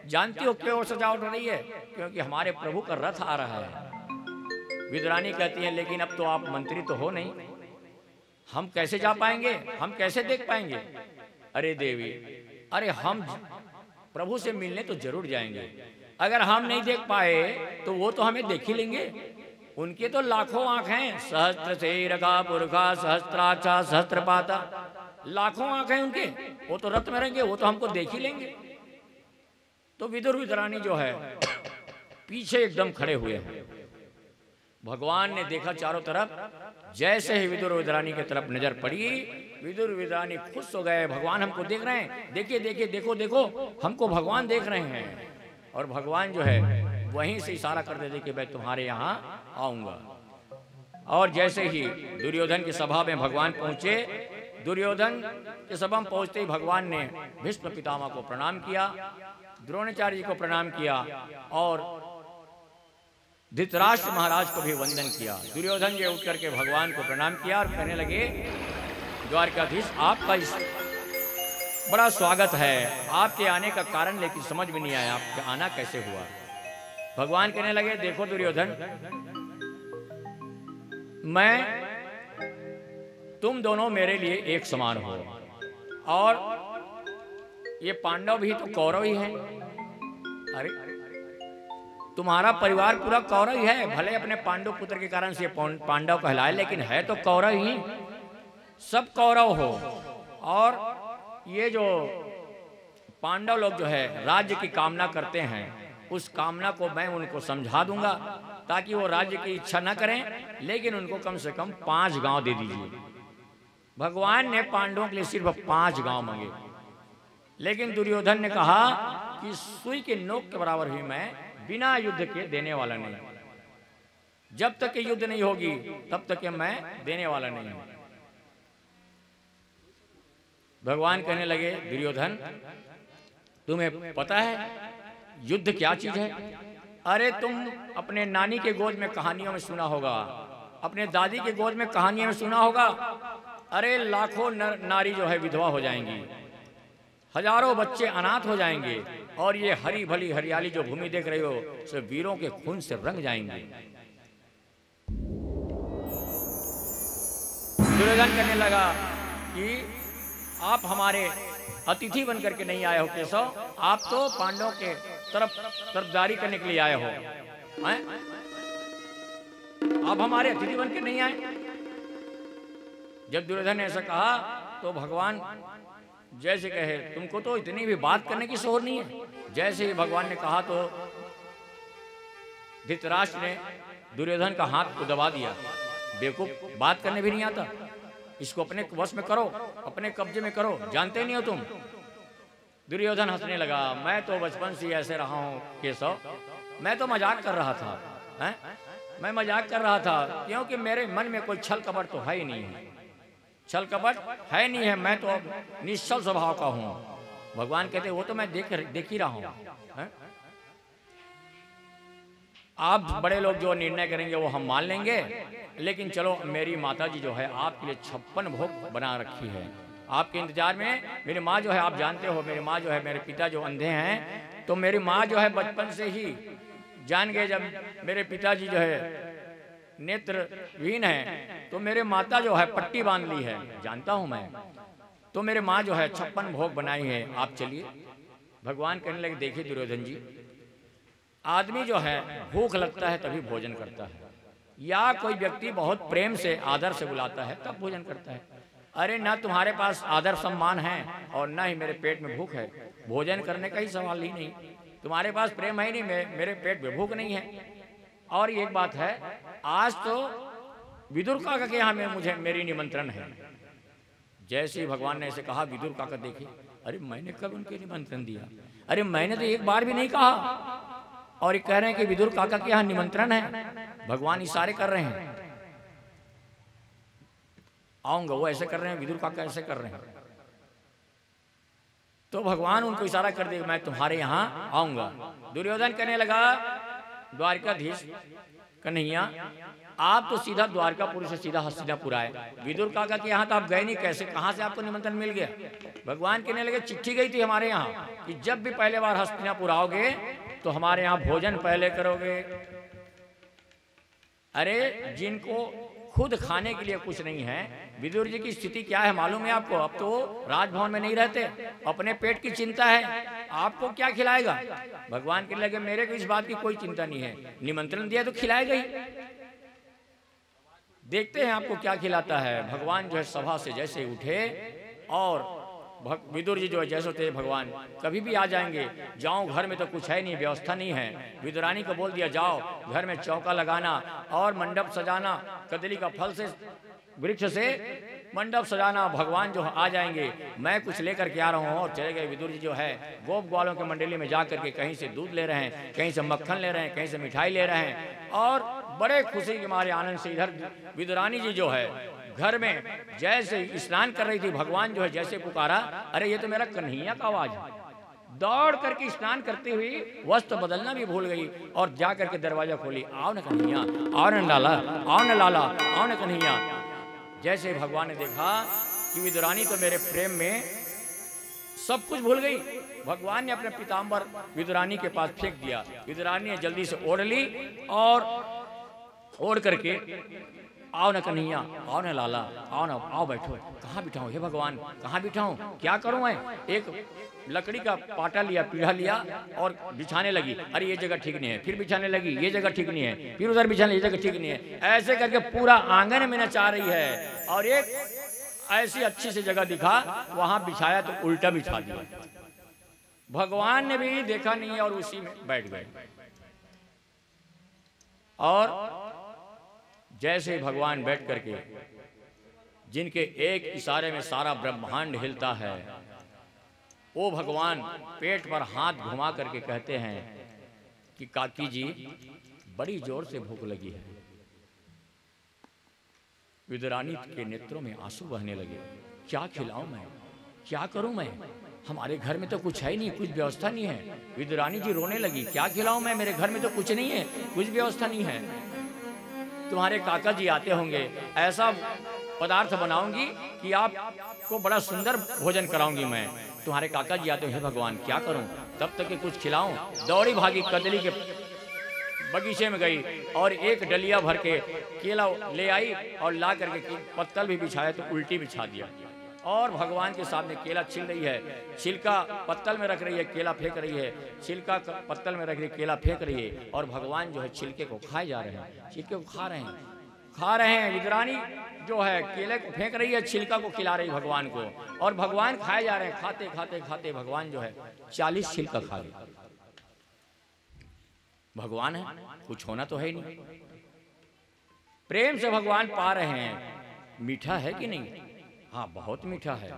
S1: जानती हो क्यों सजावट हो रही है? क्योंकि हमारे प्रभु का रथ आ रहा है। विदुरानी कहती है, लेकिन अब तो आप मंत्री तो हो नहीं, हम कैसे जा पाएंगे, हम कैसे देख पाएंगे? अरे देवी, अरे हम प्रभु से मिलने तो जरूर जाएंगे, अगर हम नहीं देख पाए तो वो तो हमें देख ही लेंगे। उनके तो लाखों आंख हैं, सहस्त्र से रखा पुरखा सहस्त्राक्षा सहस्त्रपाता, लाखों आंख हैं उनके, वो तो रथ में रहेंगे, वो तो हमको देख ही लेंगे। तो विदुर विदुरानी जो है पीछे एकदम खड़े हुए हैं। भगवान ने देखा चारों तरफ, जैसे ही विदुर विदुरानी की तरफ नजर पड़ी, विदुर विदुरानी खुश हो गए, भगवान हमको देख रहे हैं, देखिए देखिए देखो देखो, हमको भगवान देख रहे हैं। और भगवान जो है वहीं से इशारा कर देते कि मैं तुम्हारे यहाँ आऊंगा। और जैसे ही दुर्योधन की सभा में भगवान पहुंचे, दुर्योधन की सभा में पहुंचते ही भगवान ने भीष्म पितामह को प्रणाम किया, द्रोणाचार्य जी को प्रणाम किया और धृतराष्ट्र महाराज को भी वंदन किया। दुर्योधन जी उठ करके भगवान को प्रणाम किया और कहने लगे, द्वारकाधीश आपका इस बड़ा स्वागत है, आपके आने का कारण लेकिन समझ में नहीं आया, आपका आना कैसे हुआ? भगवान कहने लगे, देखो दुर्योधन, मैं तुम दोनों मेरे लिए एक समान हो, और ये पांडव भी तो कौरव ही हैं। अरे तुम्हारा परिवार पूरा कौरव ही है, भले अपने पांडव पुत्र के कारण से पांडव कहलाए, लेकिन है तो कौरव ही, सब कौरव हो। और ये जो पांडव लोग जो है राज्य की कामना करते हैं, उस कामना को मैं उनको समझा दूंगा ताकि वो राज्य की इच्छा ना करें, लेकिन उनको कम से कम 5 गांव दे दीजिए। भगवान ने पांडवों के लिए सिर्फ 5 गांव मांगे, लेकिन दुर्योधन ने कहा कि सुई के नोक के बराबर भी मैं बिना युद्ध के देने वाला नहीं। जब तक युद्ध नहीं होगी तब तक मैं देने वाला नहीं हूं। भगवान कहने लगे, दुर्योधन तुम्हें पता है युद्ध क्या चीज है? अरे तुम अपने नानी के गोद में कहानियों में सुना होगा, अपने दादी के गोद में कहानियों में सुना होगा, अरे लाखों नारी जो है विधवा हो जाएंगी, हजारों बच्चे अनाथ हो जाएंगे, और ये हरी भली हरियाली जो भूमि देख रहे हो सब वीरों के खून से रंग जाएंगे। दुर्योधन कहने लगा कि आप हमारे अतिथि बन करके नहीं आए हो केशव, आप तो पांडवों के तरफदारी करने के लिए आए हो, हैं? आप हमारे अतिथि बन के नहीं आए। जब दुर्योधन ने ऐसा कहा तो भगवान जैसे कहे तुमको तो इतनी भी बात करने की शोर नहीं है। जैसे ही भगवान ने कहा तो धृतराष्ट्र ने दुर्योधन का हाथ को दबा दिया। बेवकूफ, बात करने भी नहीं आता, इसको अपने वश में करो, अपने कब्जे में करो, जानते नहीं हो तुम। दुर्योधन हंसने लगा, मैं तो बचपन से ऐसे रहा हूं केशव, मैं तो मजाक कर रहा था, हैं? मैं मजाक कर रहा था, क्योंकि मेरे मन में कोई छल कपट तो है ही नहीं है, छल कपट है नहीं है, मैं तो निश्चल स्वभाव का हूं। भगवान कहते वो तो मैं देख ही रहा हूं, हैं? आप बड़े लोग जो निर्णय करेंगे वो हम मान लेंगे, लेकिन चलो मेरी माता जी जो है आपके लिए 56 भोग बना रखी है, आपके इंतजार में। मेरी माँ जो है, आप जानते हो मेरी माँ जो है, मेरे पिता जो अंधे हैं, तो मेरी माँ जो है बचपन से ही जान गए, जब मेरे पिताजी जो है नेत्रहीन है तो मेरे माता जो है पट्टी बांध ली है, जानता हूं मैं। तो मेरे माँ जो है 56 भोग बनाई है, आप चलिए। भगवान कहने लगे देखिए दुर्योधन जी, आदमी जो है भूख लगता है तभी भोजन करता है, या कोई व्यक्ति बहुत प्रेम से आदर से बुलाता है तब भोजन करता है। अरे ना तुम्हारे पास आदर सम्मान है और ना ही मेरे पेट में भूख है, भोजन करने का ही सवाल ही नहीं। तुम्हारे पास प्रेम है ही नहीं, मेरे पेट में भूख नहीं है। और एक बात है, आज तो विदुर काका के यहाँ में मुझे मेरी निमंत्रण है। जैसे ही भगवान ने ऐसे कहा, विदुर काका देखिए, अरे मैंने कब उनके निमंत्रण दिया? अरे मैंने तो एक बार भी नहीं कहा, और ये कह रहे हैं कि विदुर काका के यहाँ निमंत्रण है। भगवान इशारे कर रहे हैं आऊंगा, वो ऐसे कर रहे हैं, विदुर काका ऐसे कर रहे हैं। तो भगवान उनको इशारा कर देगा मैं तुम्हारे यहाँ आऊंगा। दुर्योधन कहने लगा द्वारकाधीश कन्हैया, आप तो सीधा द्वारकापुर से सीधा हस्तिनापुर आए, विदुर काका के यहाँ तो आप गए नहीं, कैसे, कहाँ से आपको निमंत्रण मिल गया? भगवान कहने लगे चिट्ठी गई थी हमारे यहाँ कि जब भी पहले बार हस्तिनापुर आओगे तो हमारे यहाँ भोजन पहले करोगे। अरे जिनको खुद खाने के लिए कुछ नहीं है, विदुर जी की स्थिति क्या है मालूम है आपको? अब तो राजभवन में नहीं रहते, अपने पेट की चिंता है, आपको क्या खिलाएगा? भगवान के लगे मेरे को इस बात की कोई चिंता नहीं है, निमंत्रण दिया तो खिलाएगा ही, देखते हैं आपको क्या खिलाता है। भगवान जो है सभा से जैसे उठे और विदुर जी जो है जैसे थे, भगवान कभी भी आ जाएंगे, जाओ घर में तो कुछ है नहीं, व्यवस्था नहीं है। विदुरानी को बोल दिया जाओ घर में चौका लगाना और मंडप सजाना, कदली का फल से वृक्ष से मंडप सजाना, भगवान जो आ जाएंगे, मैं कुछ लेकर के आ रहा हूँ। और चले गए। विदुर जी जो है गोप ग्वालों के मंडली में जा करके कहीं से दूध ले रहे हैं, कहीं से मक्खन ले रहे हैं, कहीं से मिठाई ले रहे हैं, और बड़े खुशी के मारे आनंद से इधर विदुरानी जी जो है घर में जैसे स्नान कर रही थी, भगवान जो है जैसे पुकारा, अरे ये तो मेरा कन्हैया का आवाज है। दौड़ करके स्नान करती हुई वस्त्र बदलना भी भूल गई और जा करके दरवाजा खोली, आओ न कन्हैया, आओ न लाला, आओ न लाला, आओ न कन्हैया। जैसे भगवान ने देखा कि विदुरानी तो मेरे प्रेम में सब कुछ भूल गई, भगवान ने अपने पीताम्बर विदुरानी के पास फेंक दिया। विदुरानी ने जल्दी से ओढ़ ली और ओढ़ करके आओ न कन्हैया, आओ न लाला, आओ न, आओ बैठो। कहाँ बिठाऊं हे भगवान, कहाँ बिठाऊं, क्या करूं मैं? एक लकड़ी का पाटा लिया, पीढ़ा लिया और बिछाने लगी, अरे ये जगह ठीक नहीं है, फिर बिछाने लगी, ये जगह ठीक नहीं है, फिर उधर बिछाने, ये जगह ठीक नहीं है, ऐसे करके पूरा आंगन में नचा रही है। और एक ऐसी अच्छी सी जगह दिखा, वहां बिछाया तो उल्टा बिछा दिया। भगवान ने भी देखा नहीं और उसी में बैठ गए। और जैसे ही भगवान बैठ करके, जिनके एक इशारे में सारा ब्रह्मांड हिलता है, वो भगवान पेट पर हाथ घुमा करके कहते हैं कि काकी जी बड़ी जोर से भूख लगी है। विदुरानी के नेत्रों में आंसू बहने लगे, क्या खिलाऊं मैं, क्या करूं मैं, हमारे घर में तो कुछ है ही नहीं, कुछ व्यवस्था नहीं है। विदुरानी जी रोने लगी, क्या खिलाऊं मैं, मेरे घर में तो कुछ नहीं है, कुछ व्यवस्था नहीं है। तुम्हारे काका जी आते होंगे, ऐसा पदार्थ बनाऊंगी कि आपको बड़ा सुंदर भोजन कराऊंगी मैं। तुम्हारे काका जी आते हैं, भगवान क्या करूं, तब तक कि कुछ खिलाऊं। दौड़ी भागी कदली के बगीचे में गई और एक डलिया भर के केला ले आई और ला करके पत्तल भी बिछाया तो उल्टी बिछा दिया। और भगवान के सामने केला छिल रही है, छिलका पत्तल में रख रही है, केला फेंक रही है, छिलका पत्तल में रख रही है, केला फेंक रही है। और भगवान जो है छिलके को खाए जा रहे हैं, छिलके को खा रहे हैं, खा रहे हैं। विदुरानी जो है केले को फेंक रही है, छिलका को खिला रही भगवान को, और भगवान खाए जा रहे हैं। खाते खाते खाते भगवान जो है 40 छिलका खा गए। भगवान है, कुछ होना तो है ही नहीं। प्रेम से भगवान पा रहे हैं। मीठा है कि नहीं? हाँ, बहुत मीठा है।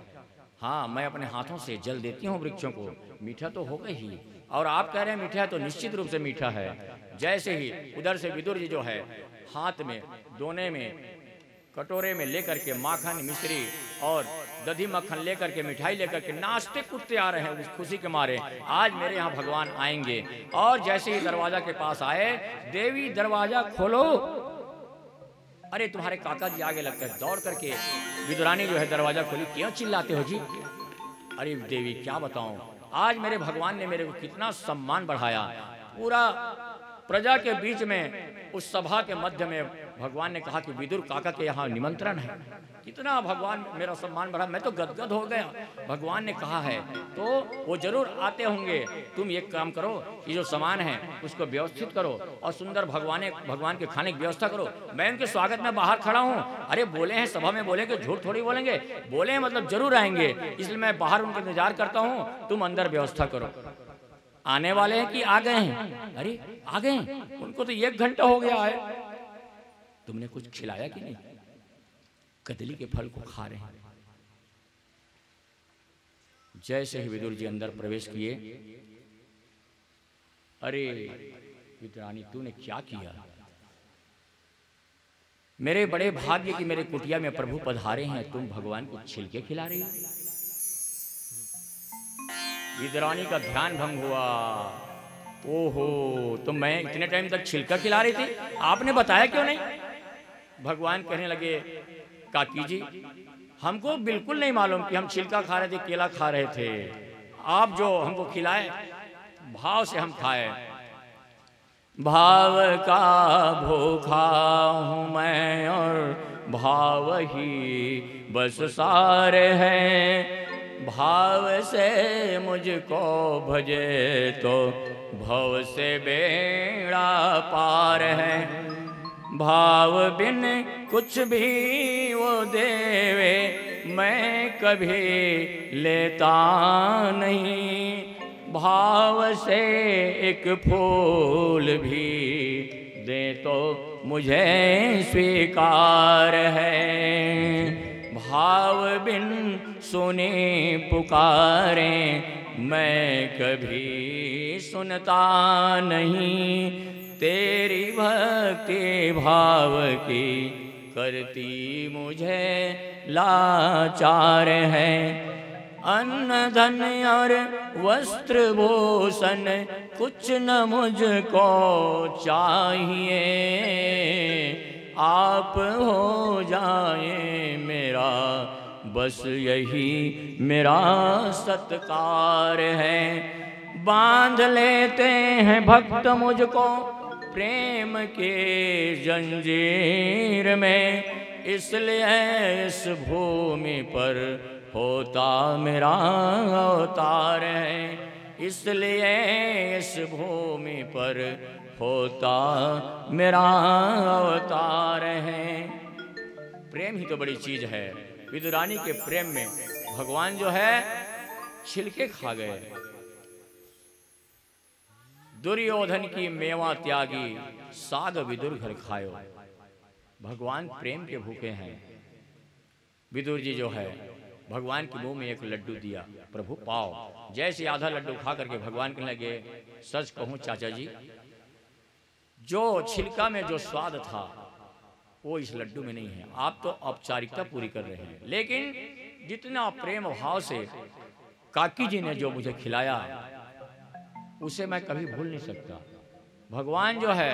S1: हाँ, मैं अपने हाथों से जल देती हूँ वृक्षों को, मीठा तो होगा ही। और आप कह रहे हैं मीठा है, तो निश्चित रूप से मीठा है। जैसे ही उधर से विदुर जी जो है हाथ में दोने में कटोरे में लेकर के माखन मिश्री और दधी मक्खन लेकर के मिठाई लेकर के नाचते कूदते आ रहे हैं उस खुशी के मारे, आज मेरे यहाँ भगवान आएंगे। और जैसे ही दरवाजा के पास आए, देवी दरवाजा खोलो। अरे तुम्हारे काका जी आगे लगते हैं। दौड़ करके विदुरानी जो है दरवाजा खोली। क्यों चिल्लाते हो जी? अरे देवी क्या बताऊं, आज मेरे भगवान ने मेरे को कितना सम्मान बढ़ाया। पूरा प्रजा के बीच में, उस सभा के मध्य में भगवान ने कहा कि विदुर काका के यहाँ निमंत्रण है। कितना भगवान मेरा सम्मान बढ़ा, मैं तो गदगद हो गया। भगवान ने कहा है तो वो जरूर आते होंगे। तुम एक काम करो कि जो सामान है उसको व्यवस्थित करो और सुंदर भगवान के खाने की व्यवस्था करो। मैं उनके स्वागत में बाहर खड़ा हूँ। अरे बोले हैं सभा में, बोलेंगे झूठ थोड़ी बोलेंगे। बोले हैं मतलब जरूर आएंगे, इसलिए मैं बाहर उनका इंतजार करता हूँ। तुम अंदर व्यवस्था करो। आने वाले हैं कि आ गए हैं? अरे आ गए हैं, उनको तो 1 घंटा हो गया है। तुमने कुछ खिलाया कि नहीं? कदली के फल को खा रहे हैं। जैसे ही विदुर जी अंदर प्रवेश किए, अरे विदुरानी तूने क्या किया? मेरे बड़े भाग्य की मेरे कुटिया में प्रभु पधारे हैं, तुम भगवान को छिलके खिला रही हो। विदुरानी का ध्यान भंग हुआ। ओहो, तो मैं इतने टाइम तक छिलका खिला रही थी, आपने बताया क्यों नहीं? भगवान कहने लगे, काकी जी हमको बिल्कुल नहीं मालूम कि हम छिलका खा रहे थे, केला खा रहे थे। आप जो हमको खिलाए, भाव से हम खाए। भाव का भूखा हूँ मैं और भाव ही बस सार है। भाव से मुझको भजे तो भव से बेड़ा पार है। भाव बिन कुछ भी वो देवे मैं कभी लेता नहीं। भाव से एक फूल भी दे तो मुझे स्वीकार है। भाव बिन सुने पुकारे मैं कभी सुनता नहीं। तेरी भक्ति भाव की करती मुझे लाचार है। अन्न धन और वस्त्र भूषण कुछ न मुझको चाहिए। आप हो जाए मेरा बस यही मेरा सत्कार है। बांध लेते हैं भक्त मुझको प्रेम के जंजीर में, इसलिए इस भूमि पर होता मेरा अवतार है। इसलिए इस भूमि पर होता मेरा अवतार है। प्रेम ही तो बड़ी चीज है। विदुरानी के प्रेम में भगवान जो है छिलके खा गए। दुर्योधन की मेवा त्यागी साग विदुर घर खायो। भगवान प्रेम के भूखे हैं। विदुर जी जो है भगवान के मुंह में एक लड्डू दिया, प्रभु पाओ। जैसे आधा लड्डू खा करके भगवान कहने लगे, सच कहूं चाचा जी, जो छिलका में जो स्वाद था वो इस लड्डू में नहीं है। आप तो औपचारिकता पूरी कर रहे हैं, लेकिन जितना प्रेम भाव से काकी जी ने जो मुझे खिलाया उसे मैं कभी भूल नहीं सकता। भगवान जो है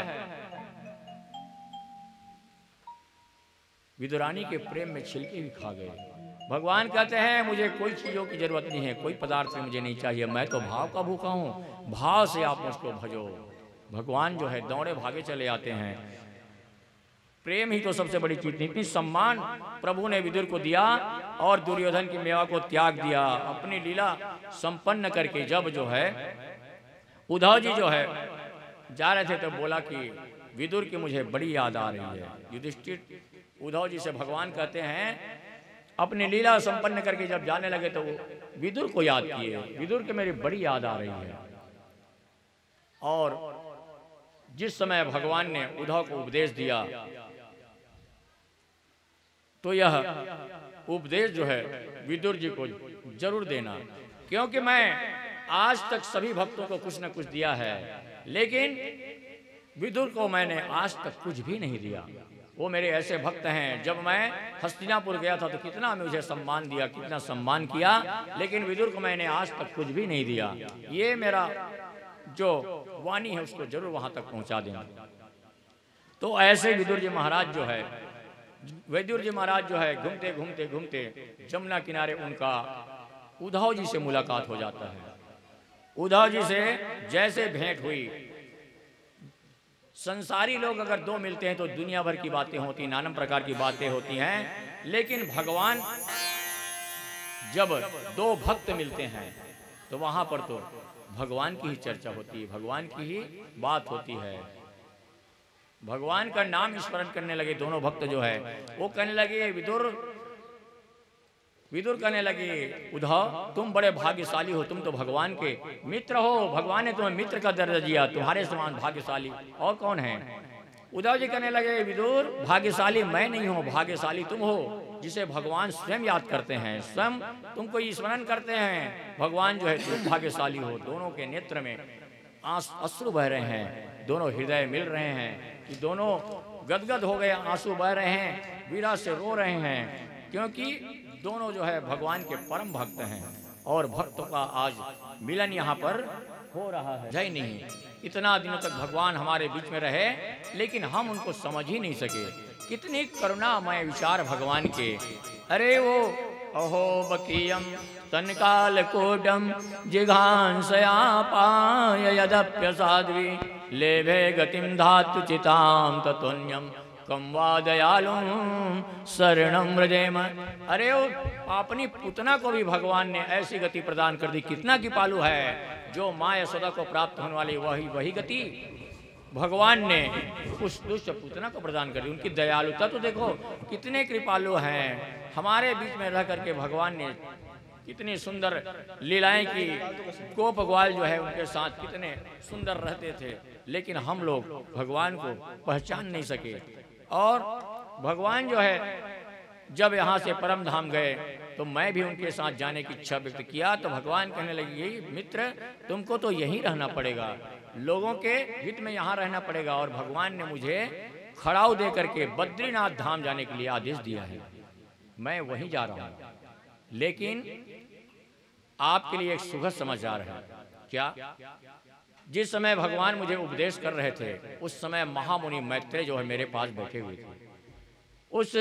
S1: विदुरानी के प्रेम में छिलके भी खा गए। भगवान कहते हैं मुझे कोई चीज़ों की जरूरत नहीं है, कोई पदार्थ मुझे नहीं चाहिए, मैं तो भाव का भूखा हूँ। भाव से आप मुझको भजो। भगवान जो है दौड़े भागे चले आते हैं। प्रेम ही तो सबसे बड़ी चीज थी। इतनी सम्मान प्रभु ने विदुर को दिया और दुर्योधन की मेवा को त्याग दिया। अपनी लीला संपन्न करके जब जो है उद्धव जी जो है जा रहे थे तो बोला कि विदुर की मुझे बड़ी याद आ रही है। युधिष्ठिर उद्धव जी से भगवान कहते हैं, अपनी लीला संपन्न करके जब जाने लगे तो वो विदुर को याद किए, विदुर की मेरी बड़ी याद आ रही है। और जिस समय भगवान ने उद्धव को उपदेश दिया तो यह उपदेश जो है विदुर जी को जरूर देना, क्योंकि मैं आज तक सभी भक्तों को कुछ न कुछ दिया है, लेकिन विदुर को मैंने आज तक कुछ भी नहीं दिया। वो मेरे ऐसे भक्त हैं, जब मैं हस्तिनापुर गया था तो कितना मुझे सम्मान दिया, कितना सम्मान किया, लेकिन विदुर को मैंने आज तक कुछ भी नहीं दिया। ये मेरा जो वाणी है उसको जरूर वहां तक पहुंचा देना। तो ऐसे विदुर जी महाराज जो है, विदुर जी महाराज जो है घूमते घूमते घूमते जमुना किनारे उनका उद्धव जी से मुलाकात हो जाता है। उद्धव जी से जैसे भेंट हुई, संसारी लोग अगर दो मिलते हैं तो दुनिया भर की बातें होती, नाना प्रकार की बातें होती हैं, लेकिन भगवान जब दो भक्त मिलते हैं तो वहां पर तो भगवान की ही चर्चा होती है, भगवान की ही बात होती है। भगवान का नाम स्मरण करने लगे दोनों भक्त जो है, वो कहने लगे विदुर कहने लगे, उद्धव तुम बड़े भाग्यशाली हो, तुम तो भगवान के मित्र हो, भगवान ने तुम्हें मित्र का दर्जा दिया, तुम्हारे समान भाग्यशाली और कौन है। उद्धव जी कहने लगे, विदुर भाग्यशाली मैं नहीं हूँ, भाग्यशाली तुम हो, जिसे भगवान स्वयं याद करते हैं, स्वयं तुमको स्मरण करते हैं, भगवान जो है तुम भाग्यशाली हो। दोनों के नेत्र में अश्रु बह रहे हैं, दोनों हृदय मिल रहे हैं कि दोनों गदगद हो गए, आंसू बह रहे हैं, वीरा से रो रहे हैं, क्योंकि दोनों जो है भगवान के परम भक्त हैं और भक्तों का आज मिलन यहाँ पर हो रहा है। जय नहीं, इतना दिनों तक भगवान हमारे बीच में रहे, लेकिन हम उनको समझ ही नहीं सके। कितनी करुणामय विचार भगवान के। अरे वो अहो बकीयम तनकाल कोटम जिघांसया पाय यदप्य साध्वी लेभे गतिम धातु चिताम ततोन्यम कम्वा दयालुम शरणम व्रजेम। अरे वो अपनी पुतना को भी भगवान ने ऐसी गति प्रदान कर दी, कितना कृपालु है। जो माँ यशोदा को प्राप्त होने वाली वही गति भगवान ने उस दुष्ट पुतना को प्रदान कर दी। उनकी दयालुता तो देखो, कितने कृपालु हैं। हमारे बीच में रह करके भगवान ने कितनी सुंदर लीलाएं की। गोप ग्वाल जो है उनके साथ कितने सुंदर रहते थे, लेकिन हम लोग भगवान को पहचान नहीं सके। और भगवान जो है जब यहाँ से परम धाम गए तो मैं भी उनके साथ जाने की इच्छा व्यक्त किया, तो भगवान कहने लगे, यही मित्र तुमको तो यहीं रहना पड़ेगा, लोगों के हित में यहाँ रहना पड़ेगा। और भगवान ने मुझे खड़ाऊ दे करके बद्रीनाथ धाम जाने के लिए आदेश दिया है, मैं वहीं जा रहा हूँ। लेकिन आपके लिए एक सुखद समाचार है। क्या? जिस समय भगवान मुझे उपदेश कर रहे थे उस समय महामुनि मैत्रेय जो है मेरे पास बैठे हुए थे। उस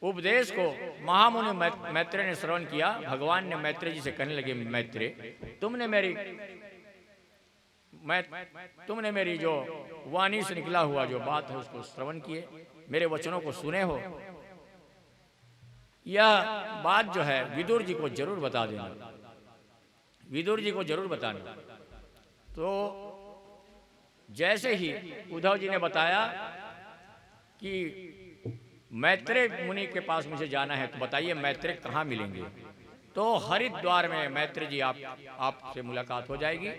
S1: उपदेश को महामुनि मैत्रेय ने श्रवण किया। भगवान ने मैत्रेय जी से कहने लगे, मैत्रेय तुमने मेरी जो वाणी से निकला हुआ जो बात है उसको श्रवण किए, मेरे वचनों को सुने हो। यह बात जो है विदुर जी को जरूर बता देना, विदुर जी को जरूर बताना। तो जैसे ही उद्धव जी ने बताया कि मैत्रेय मुनि के पास मुझे जाना है, तो बताइए मैत्रेय कहाँ मिलेंगे। तो हरिद्वार में मैत्रेय जी आपसे मुलाकात हो जाएगी।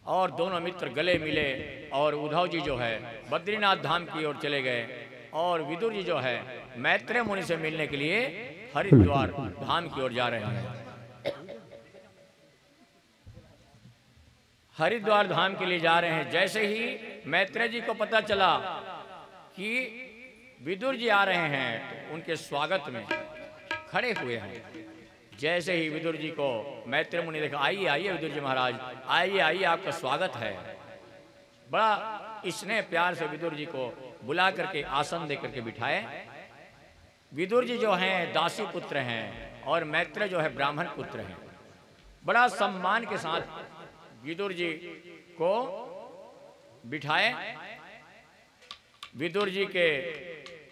S1: और दोनों मित्र गले मिले और उद्धव जी जो है बद्रीनाथ धाम की ओर चले गए, और विदुर जी जो है मैत्रेय मुनि से मिलने के लिए हरिद्वार धाम की ओर जा रहे हैं। हरिद्वार धाम के लिए जा रहे हैं। जैसे ही मैत्रेय जी को पता चला कि विदुर जी आ रहे हैं तो उनके स्वागत में खड़े हुए हैं। जैसे ही विदुर जी को मैत्रेय मुनि देखा, आइए आइए विदुर जी महाराज, आइए आइए, आपका स्वागत है। बड़ा स्नेह प्यार से विदुर जी को बुला करके आसन दे करके बिठाए। विदुर जी जो हैं दासी पुत्र हैं और मैत्रेय जो है ब्राह्मण पुत्र हैं। बड़ा सम्मान के साथ विदुर जी को बिठाए। विदुर जी के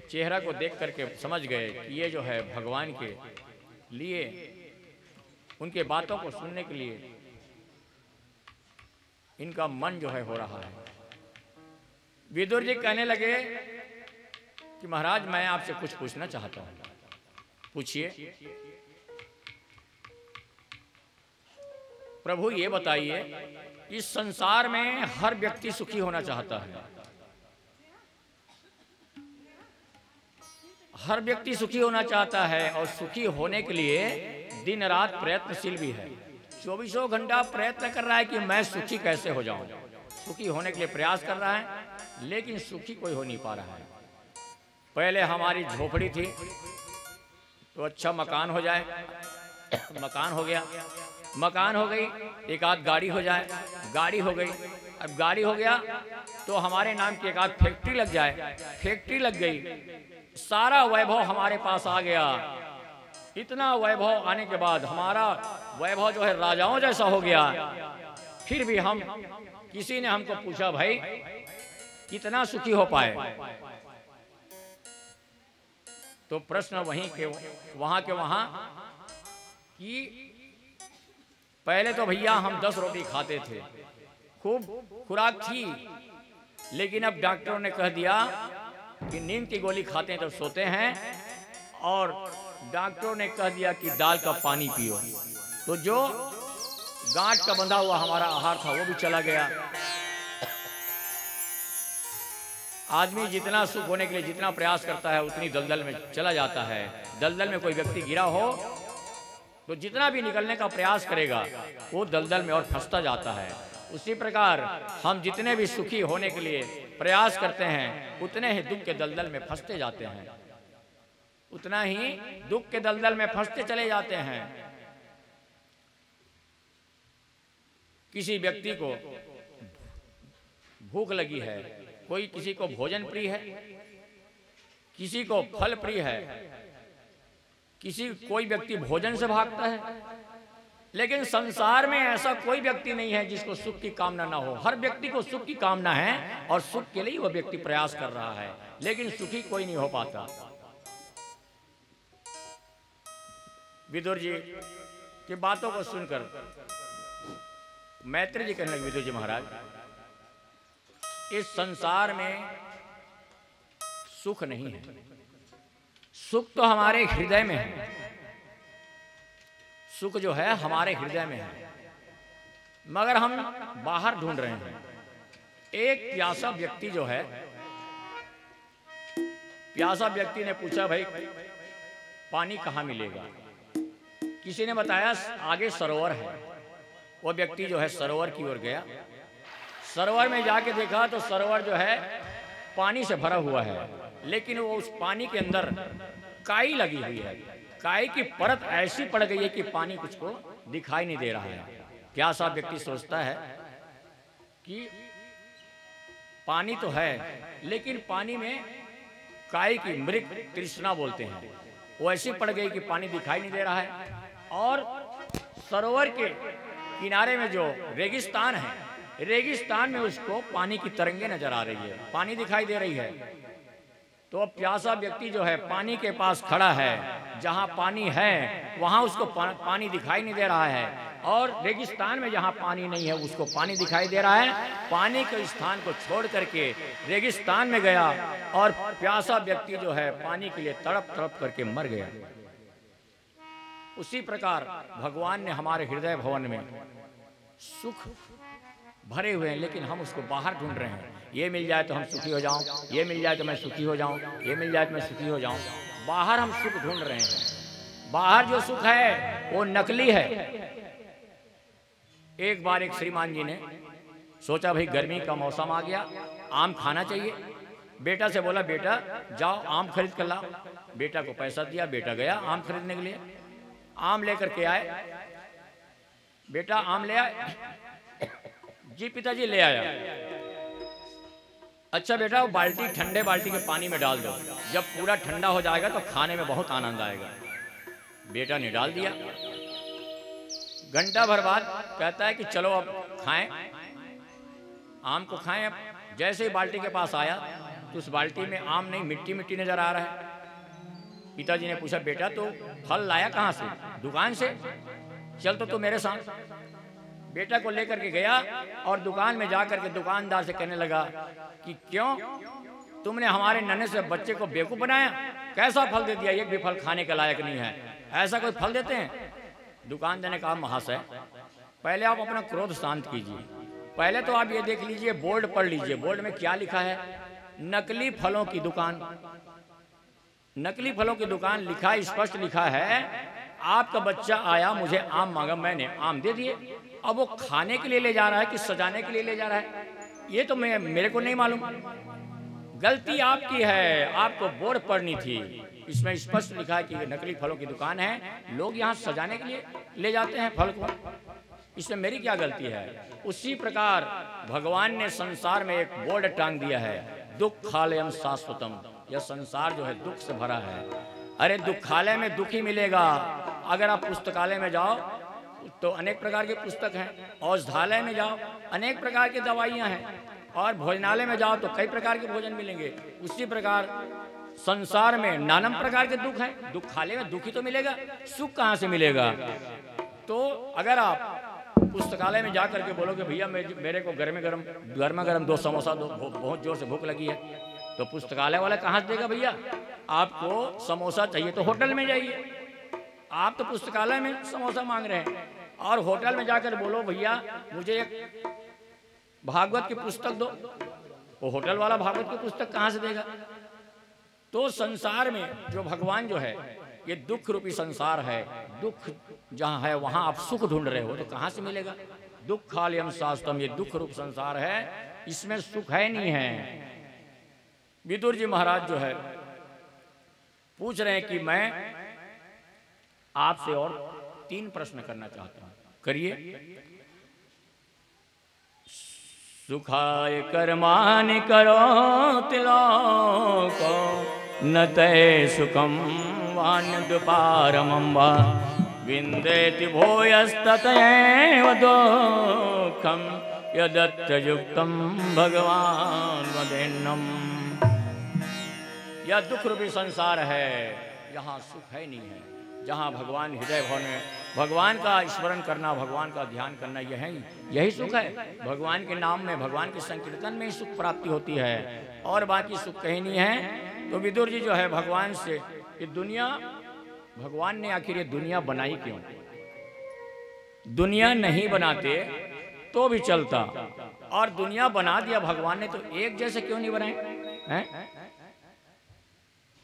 S1: चेहरा को देख करके समझ गए कि ये जो है भगवान के लिए, उनके बातों को सुनने के लिए इनका मन जो है हो रहा है। विदुर जी कहने लगे कि महाराज मैं आपसे कुछ पूछना चाहता हूं। पूछिए। प्रभु ये बताइए, इस संसार में हर व्यक्ति सुखी होना चाहता है, हर व्यक्ति सुखी होना चाहता है और सुखी होने के लिए दिन रात प्रयत्नशील भी है। 24 घंटा प्रयत्न कर रहा है कि मैं सुखी कैसे हो जाऊं, सुखी होने के लिए प्रयास कर रहा है, लेकिन सुखी कोई हो नहीं पा रहा है। पहले हमारी झोपड़ी थी तो अच्छा मकान हो जाए, मकान हो गया, मकान हो गई, एक आध गाड़ी हो जाए, गाड़ी हो गई, अब गाड़ी हो गया तो हमारे नाम की एक आध फैक्ट्री लग जाए, फैक्ट्री लग गई, सारा वैभव हमारे पास आ गया। इतना वैभव आने के बाद हमारा वैभव जो है राजाओं जैसा हो गया। फिर भी हम, किसी ने हमको पूछा भाई कितना सुखी हो पाए, तो प्रश्न वहीं के वहां कि पहले तो भैया हम 10 रोटी खाते थे, खूब खुराक थी, लेकिन अब डॉक्टरों ने कह दिया कि नींद की गोली खाते हैं तो सोते हैं, और डॉक्टरों ने कह दिया कि दाल का पानी पियो, तो जो गांठ का बंधा हुआ हमारा आहार था वो भी चला गया। आदमी जितना सुख होने के लिए जितना प्रयास करता है उतनी दलदल में चला जाता है। दलदल में कोई व्यक्ति गिरा हो तो जितना भी निकलने का प्रयास करेगा वो दलदल में और फंसता जाता है। उसी प्रकार हम जितने भी सुखी होने के लिए प्रयास करते हैं उतने ही दुख के दलदल में फंसते जाते हैं, उतना ही दुख के दलदल में फंसते चले जाते हैं। किसी व्यक्ति को भूख लगी है, कोई किसी को भोजन प्रिय है, किसी को फल प्रिय है, कोई व्यक्ति भोजन से भागता है, लेकिन संसार में ऐसा कोई व्यक्ति नहीं है जिसको सुख की कामना ना हो। हर व्यक्ति को सुख की कामना है और सुख के लिए वह व्यक्ति प्रयास कर रहा है, लेकिन सुखी कोई नहीं हो पाता। विदुर जी की बातों को सुनकर मैत्री जी कहने लगे, विदुर जी महाराज इस संसार में सुख नहीं है, सुख तो हमारे हृदय में है, सुख जो है हमारे हृदय में है, मगर हम बाहर ढूंढ रहे हैं। एक प्यासा व्यक्ति जो है, प्यासा व्यक्ति ने पूछा भाई पानी कहाँ मिलेगा? किसी ने बताया आगे सरोवर है। वो व्यक्ति जो है सरोवर की ओर गया, सरोवर में जाके देखा तो सरोवर जो है पानी से भरा हुआ है, लेकिन वो उस पानी के अंदर काई लगी हुई है, काई की परत ऐसी पड़ गई है कि पानी कुछ को दिखाई नहीं दे रहा है। प्यासा व्यक्ति सोचता है कि पानी तो है, लेकिन पानी में काई की मृग तृष्णा बोलते हैं, वो ऐसी पड़ गई कि पानी दिखाई नहीं दे रहा है। और सरोवर के किनारे में जो रेगिस्तान है, रेगिस्तान में उसको पानी की तरंगे नजर आ रही है, पानी दिखाई दे रही है। तो अब प्यासा व्यक्ति जो है पानी के पास खड़ा है, जहां पानी है वहां उसको पानी दिखाई नहीं दे रहा है, और रेगिस्तान में जहां पानी नहीं है उसको पानी दिखाई दे रहा है। पानी के स्थान को छोड़ करके रेगिस्तान में गया और प्यासा व्यक्ति जो है पानी के लिए तड़प तड़प करके मर गया। उसी प्रकार भगवान ने हमारे हृदय भवन में सुख भरे हुए हैं, लेकिन हम उसको बाहर ढूंढ रहे हैं। ये मिल जाए तो हम सुखी हो जाऊं, ये मिल जाए तो मैं सुखी हो जाऊं, ये मिल जाए तो मैं सुखी हो जाऊं। बाहर हम सुख ढूंढ रहे हैं, बाहर जो सुख है वो नकली है। एक बार एक श्रीमान जी ने सोचा भाई गर्मी का मौसम आ गया, आम खाना चाहिए। बेटा से बोला बेटा जाओ आम खरीद कर लाओ। बेटा को पैसा दिया, बेटा गया आम खरीदने के लिए, आम लेकर के आए। बेटा आम ले आए? जी पिताजी ले आया। अच्छा बेटा वो बाल्टी ठंडे बाल्टी के पानी में डाल दो, जब पूरा ठंडा हो जाएगा तो खाने में बहुत आनंद आएगा। बेटा ने डाल दिया। घंटा भर बाद कहता है कि चलो अब खाएं, आम को खाएं। अब जैसे ही बाल्टी के पास आया तो उस बाल्टी में आम नहीं, मिट्टी मिट्टी नजर आ रहा है। पिताजी ने पूछा बेटा तो फल लाया कहाँ से? दुकान से। चल तो मेरे साथ। बेटा को लेकर के गया और दुकान में जाकर के दुकानदार से कहने लगा कि क्यों तुमने हमारे नन्हे से बच्चे को बेवकूफ बनाया, कैसा फल दे दिया, एक भी फल खाने के लायक नहीं है, ऐसा कोई फल देते हैं। दुकानदार ने कहा महाशय पहले आप अपना क्रोध शांत कीजिए, पहले तो आप ये देख लीजिए, बोर्ड पढ़ लीजिए, बोर्ड में क्या लिखा है, नकली फलों की दुकान। नकली फलों की दुकान लिखा, स्पष्ट लिखा है, आपका बच्चा आया मुझे आम मांगा, मैंने आम दे दिए, अब वो खाने के लिए ले जा रहा है कि सजाने के लिए ले जा रहा है, ये तो मेरे को नहीं मालूम। गलती आपकी है, आपको बोर्ड पढ़नी थी, इसमें स्पष्ट लिखा है कि नकली फलों की दुकान है, लोग यहाँ सजाने के लिए ले जाते हैं फल को, इसमें मेरी क्या गलती है। उसी प्रकार भगवान ने संसार में एक बोर्ड टांग दिया है, दुखालयम शाश्वतम, यह संसार जो है दुख से भरा है। अरे दुखालय में दुख ही मिलेगा। अगर आप पुस्तकालय में जाओ तो अनेक प्रकार के पुस्तक हैं, औषधालय में जाओ अनेक प्रकार की दवाइयाँ हैं, और भोजनालय में जाओ तो कई प्रकार के भोजन मिलेंगे। उसी प्रकार संसार में नाना प्रकार के दुख हैं, दुखालय में दुख ही तो मिलेगा, सुख कहाँ से मिलेगा। तो अगर आप पुस्तकालय में जाकर के बोलोगे भैया मेरे को गर्मा गर्म 2 समोसा दो, बहुत जोर से भूख लगी है, तो पुस्तकालय वाला कहाँ से देगा भैया। आपको समोसा चाहिए तो होटल में जाइए, आप तो पुस्तकालय में समोसा मांग रहे हैं, और होटल में जाकर बोलो भैया मुझे एक भागवत की पुस्तक दो, वो होटल वाला भागवत की पुस्तक कहाँ से देगा। तो संसार में जो भगवान जो है, ये दुख रूपी संसार है, दुख जहाँ है वहाँ आप सुख ढूंढ रहे हो, तो कहाँ से मिलेगा। दुखालयम शाश्वतम, ये दुख रूप संसार है, इसमें सुख है नहीं है। विदुर जी महाराज जो है पूछ रहे हैं कि मैं आपसे और 3 प्रश्न करना चाहता हूं, करिए। सुखाय कर्माणि करोति लोको न ते सुखम वान्यदुपारमं वा विन्देति भूयस्ततएव दुःखं यदत्र युक्तं भगवान वदेन्नम। यह दुख रूपी संसार है, यहाँ सुख है नहीं है। जहाँ भगवान हृदय भवन में भगवान का स्मरण करना, भगवान का ध्यान करना, यही सुख है। भगवान के नाम में, भगवान के संकीर्तन में ही सुख प्राप्ति होती है, और बाकी सुख कहीं नहीं है। तो विदुर जी जो है भगवान से, ये दुनिया भगवान ने आखिर ये दुनिया बनाई क्यों। दुनिया नहीं बनाते तो भी चलता, और दुनिया बना दिया भगवान ने तो एक जैसे क्यों नहीं बनाए हैं?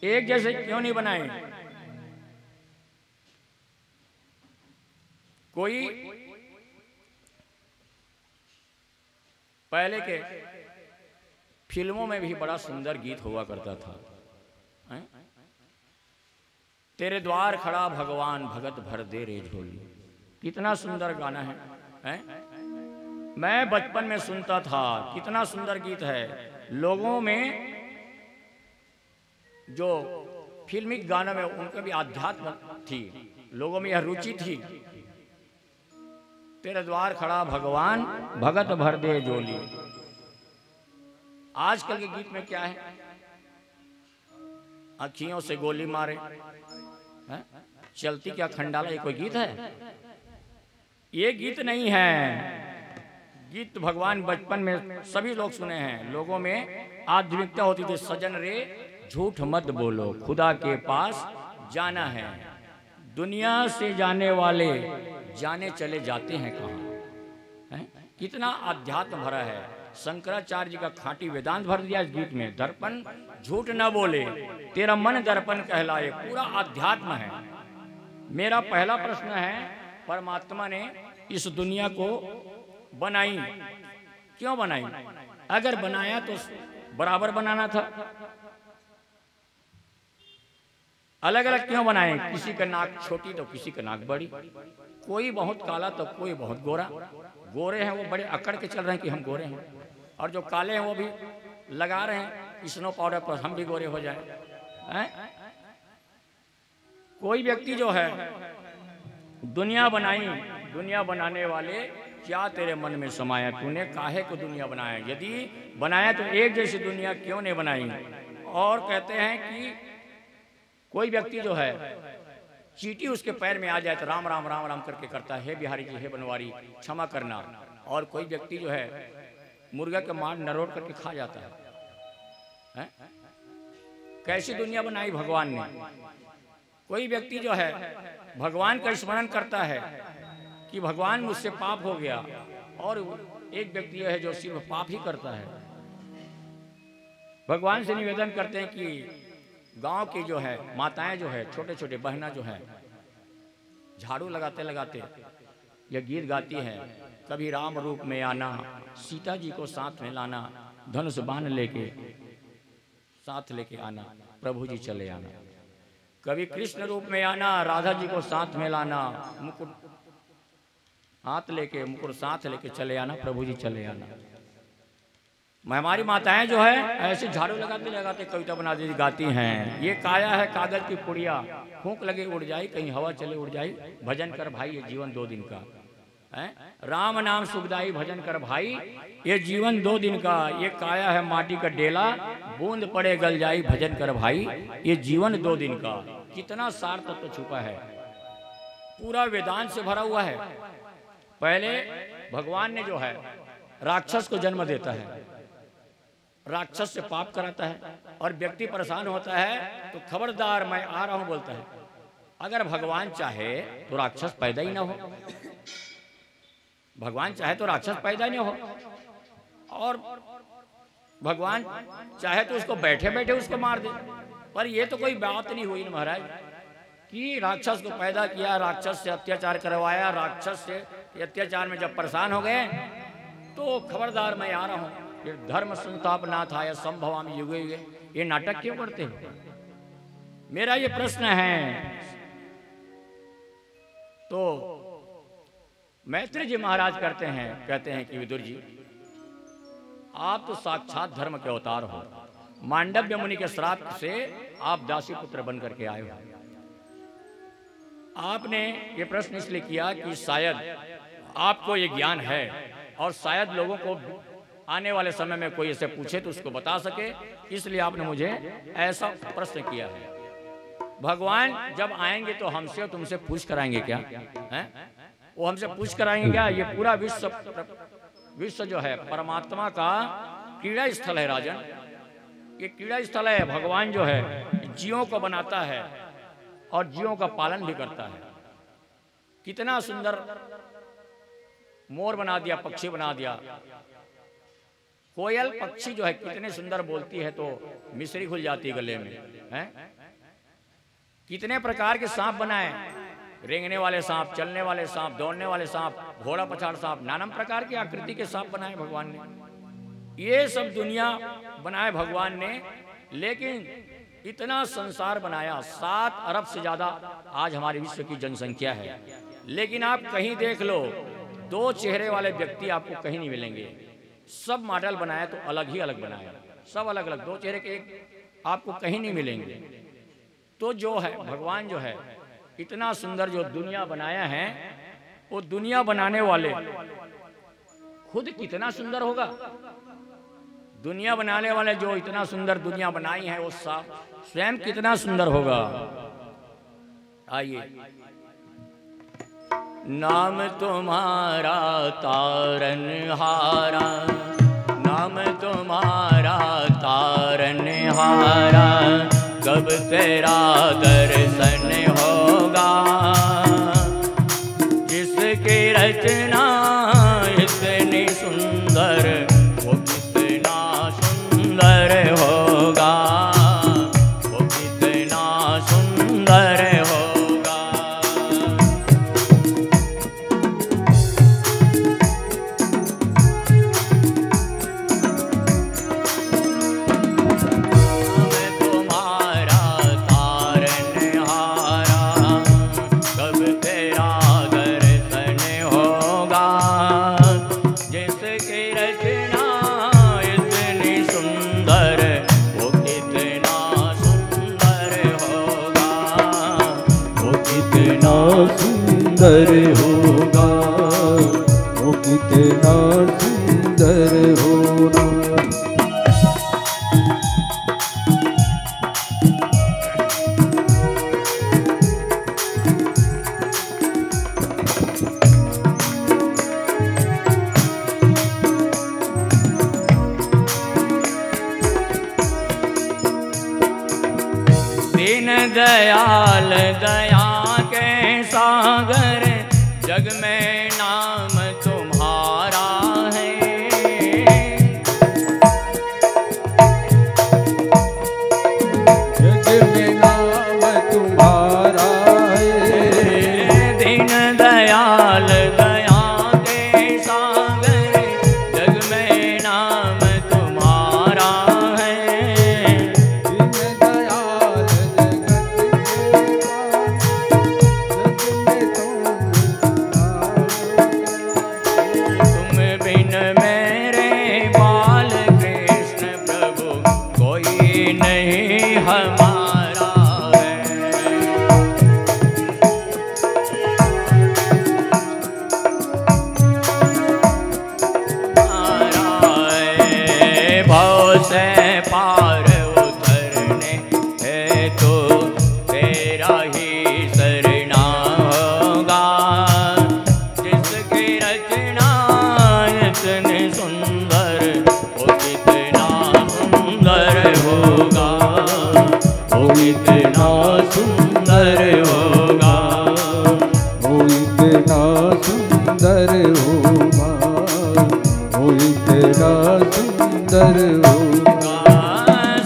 S1: एक जैसे क्यों नहीं बनाए। कोई पहले के फिल्मों में भी बड़ा सुंदर गीत हुआ करता था, तेरे द्वार खड़ा भगवान भगत भर दे रे झोली, कितना सुंदर गाना है, मैं बचपन में सुनता था, कितना सुंदर गीत है। लोगों में जो फिल्मी गानों में उनका भी आध्यात्म थी, लोगों में यह रुचि थी। तेरे द्वार खड़ा भगवान भगत भर दे झोली। आजकल के गीत में क्या है, अखियों से गोली मारे, चलती क्या खंडाला, ये कोई गीत है? ये गीत नहीं है। गीत भगवान बचपन में सभी लोग सुने हैं। लोगों में आध्यात्मिकता होती थी, सजन रे झूठ मत बोलो, खुदा के पास जाना है। दुनिया से जाने वाले जाने चले जाते हैं कहाँ, कितना अध्यात्म भरा है। शंकराचार्य जी का खाटी वेदांत भर दिया इस गीत में। दर्पण झूठ न बोले, तेरा मन दर्पण कहलाए, पूरा अध्यात्म है। मेरा पहला प्रश्न है, परमात्मा ने इस दुनिया को बनाई, क्यों बनाई? अगर बनाया तो बराबर बनाना था, अलग अलग क्यों बनाए? किसी का नाक छोटी तो किसी का नाक बड़ी, कोई बहुत काला तो कोई बहुत गोरा। गोरे हैं वो बड़े अकड़ के चल रहे हैं कि हम गोरे हैं, और जो काले हैं वो भी लगा रहे हैं स्नो पाउडर पर हम भी गोरे हो जाए हैं? कोई व्यक्ति जो है दुनिया बनाई, दुनिया बनाने वाले क्या तेरे मन में समाया, तूने काहे को दुनिया बनाया? यदि बनाया तो एक जैसी दुनिया क्यों नहीं बनाई? और कहते हैं कि कोई व्यक्ति जो है चींटी उसके पैर में आ जाए तो राम राम राम राम करके करता है, बिहारी जी हे बनवारी क्षमा करना। और कोई व्यक्ति जो है मुर्गा के मांस नरोट करके खा जाता है। कैसी दुनिया बनाई भगवान ने। कोई व्यक्ति जो है भगवान का स्मरण करता है कि भगवान मुझसे पाप हो गया, और एक व्यक्ति है जो सिर्फ पाप ही करता है। भगवान से निवेदन करते हैं कि गांव की जो है माताएं जो है, छोटे छोटे बहना जो है, झाड़ू लगाते लगाते यह गीत गाती है, कभी राम रूप में आना, सीता जी को साथ में लाना, धनुष बाण लेके साथ लेके आना, प्रभु जी चले आना। कभी कृष्ण रूप में आना, राधा जी को साथ में लाना, मुकुट हाथ लेके मुकुट साथ लेके चले आना, प्रभु जी चले आना। हमारी माताएं जो है ऐसे झाड़ू लगाते लगाते कविता बना दी गाती हैं। ये काया है कागज की पुड़िया, फूंक लगे उड़ जाई, कहीं हवा चले उड़ जाई, भजन कर भाई ये जीवन 2 दिन का है। राम नाम सुखदाई भजन कर भाई ये जीवन 2 दिन का। ये काया है माटी का डेला, बूंद पड़े गल जाई, भजन कर भाई ये जीवन 2 दिन का। कितना सार तत्व छुपा है, पूरा वेदांत से भरा हुआ है। पहले भगवान ने जो है राक्षस को जन्म देता है, राक्षस से पाप कराता है, और व्यक्ति परेशान होता है तो खबरदार मैं आ रहा हूं बोलता है। अगर भगवान चाहे तो राक्षस पैदा ही ना हो, भगवान चाहे तो राक्षस पैदा नहीं हो, और भगवान चाहे तो उसको बैठे बैठे उसको मार दे। पर ये तो कोई बात नहीं हुई ना महाराज कि राक्षस को पैदा किया, राक्षस से अत्याचार करवाया, राक्षस से अत्याचार में जब परेशान हो गए तो खबरदार मैं आ रहा हूं, फिर धर्म संस्थापनाथ आया संभवामि युगे युगे। ये नाटक क्यों करते हो? मेरा ये प्रश्न है। तो मैत्री जी महाराज कहते हैं कि विदुर जी आप तो साक्षात धर्म के अवतार हो, मांडव्य मुनि के श्राप से आप दासी पुत्र बन करके आए हो। आपने ये प्रश्न इसलिए किया कि शायद आपको ये ज्ञान है, और शायद लोगों को आने वाले समय में कोई इसे पूछे तो उसको बता सके, इसलिए आपने मुझे ऐसा प्रश्न किया है। भगवान जब आएंगे तो हमसे और तुमसे पूछ कराएंगे क्या है? वो हमसे पूछ कराएंगे क्या? ये पूरा विश्व जो है परमात्मा का क्रीड़ा स्थल है राजन, ये क्रीड़ा स्थल है। भगवान जो है जीवों को बनाता है और जीवों का पालन भी करता है। कितना सुंदर मोर बना दिया, पक्षी बना दिया, कोयल पक्षी जो है कितने सुंदर बोलती है तो मिश्री खुल जाती है गले में है। कितने प्रकार के सांप बनाए, रेंगने वाले सांप, चलने वाले सांप, दौड़ने वाले सांप, घोड़ा पछाड़ सांप, नाना प्रकार की आकृति के सांप बनाए भगवान ने। ये सब दुनिया बनाए भगवान ने, लेकिन इतना संसार बनाया, 7 अरब से ज्यादा आज हमारे विश्व की जनसंख्या है, लेकिन आप कहीं देख लो 2 चेहरे वाले व्यक्ति आपको कहीं नहीं मिलेंगे। सब मॉडल बनाया तो अलग ही अलग बनाया, सब अलग अलग, 2 चेहरे के एक आपको कहीं नहीं मिलेंगे। तो जो है भगवान जो है इतना सुंदर जो दुनिया बनाया है, वो दुनिया बनाने वाले खुद कितना सुंदर होगा। दुनिया बनाने वाले जो इतना सुंदर दुनिया बनाई है वो स्वयं कितना सुंदर होगा। आइए। नाम तुम्हारा तारनहारा, नाम तुम्हारा तारनहारा, कब तेरा दर्शन होगा। जिसकी रचना इतनी सुंदर, वो कितना सुंदर होगा, वो कितना सुंदर होगा।
S2: सुंदर होगा, वो कितना सुंदर होगा।
S1: दयाल दया के सागर, जग में नाम तुम्हारा है।
S2: जग में नाम तुम्हारा है।
S1: दीन दयाल दया के सागर, जग में नाम तुम्हारा है।
S2: दीन दयाल
S1: तुम बिन मेरे बाल कृष्ण प्रभु, कोई नहीं हमारा है। भव से पार उतरने है तो तेरा ही सरना होगा। जिसकी रचना इतनी सुंदर, वो कितना सुंदर होगा, वो कितना सुंदर होगा।
S2: वो इतना सुंदर होगा, वो इतना सुंदर होगा।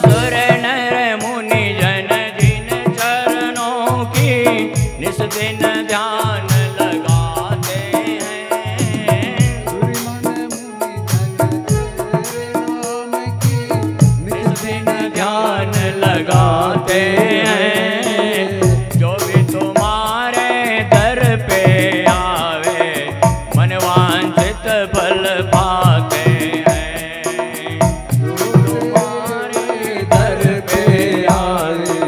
S1: सुर नर मुनि जन जिन चरणों की निस दिन ध्यान लगाते हैं। निस दिन ध्यान लगाते हैं। जो भी तुम्हारे दर पे आवे, मनवांछित फल पाते हैं। तुम्हारे दर पे आए,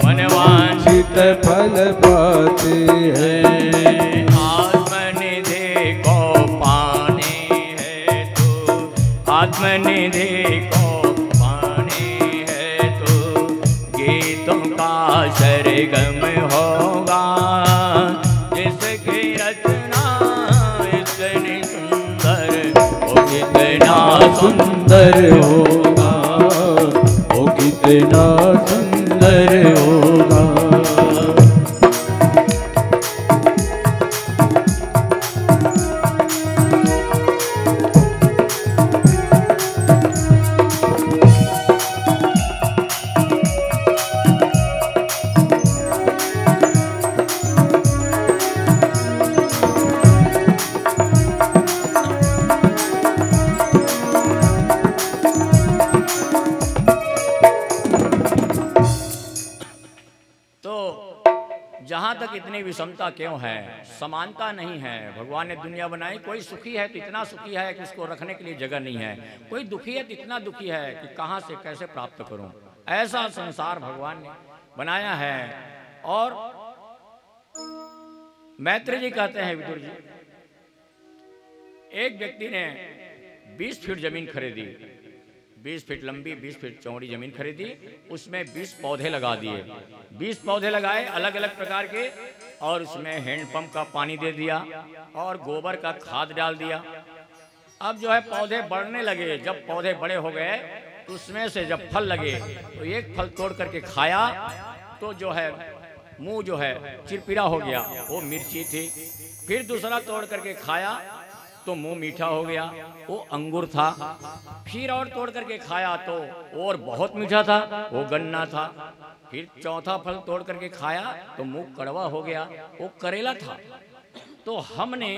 S1: मनवांछित
S2: फल पाते हैं।
S1: आत्मनिधि को पाने है तो, आत्मनिधि को पाने है तो, गीतों का सरगम होगा। जिसकी रचना इतनी सुंदर, वो कितना सुंदर होगा, वो कितना सुंदर होगा। जहाँ तक इतनी विषमता क्यों है, समानता नहीं है। भगवान ने दुनिया बनाई, कोई सुखी है तो इतना सुखी है कि उसको रखने के लिए जगह नहीं है, कोई दुखी है तो इतना दुखी है कि कहाँ से कैसे प्राप्त करूं। ऐसा संसार भगवान ने बनाया है। और मैत्री जी कहते हैं, विदुर जी, एक व्यक्ति ने 20 फीट जमीन खरीदी, 20 फीट लंबी 20 फीट चौड़ी जमीन खरीदी, उसमें 20 पौधे लगा दिए। 20 पौधे लगाए अलग अलग प्रकार के, और उसमें हैंडपंप का पानी दे दिया और गोबर का खाद डाल दिया। अब जो है पौधे बढ़ने लगे। जब पौधे बड़े हो गए तो उसमें से जब फल लगे तो एक फल तोड़ करके खाया तो जो है मुंह जो है चिरपिरा हो गया, वो मिर्ची थी। फिर दूसरा तोड़ करके खाया तो मुंह मीठा हो गया, वो अंगूर था। फिर और तोड़ करके खाया तो और बहुत मीठा था, वो गन्ना था। फिर चौथा फल तोड़ करके खाया तो मुंह कड़वा हो गया, वो करेला था। तो हमने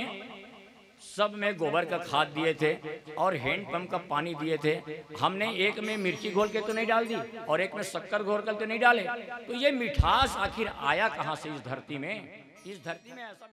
S1: सब में गोबर का खाद दिए थे और हैंडपंप का पानी दिए थे। हमने एक में मिर्ची घोल के तो नहीं डाल दी और एक में शक्कर घोल कर तो नहीं डाले। तो ये मिठास आखिर आया कहाँ से इस धरती में? इस धरती में ऐसा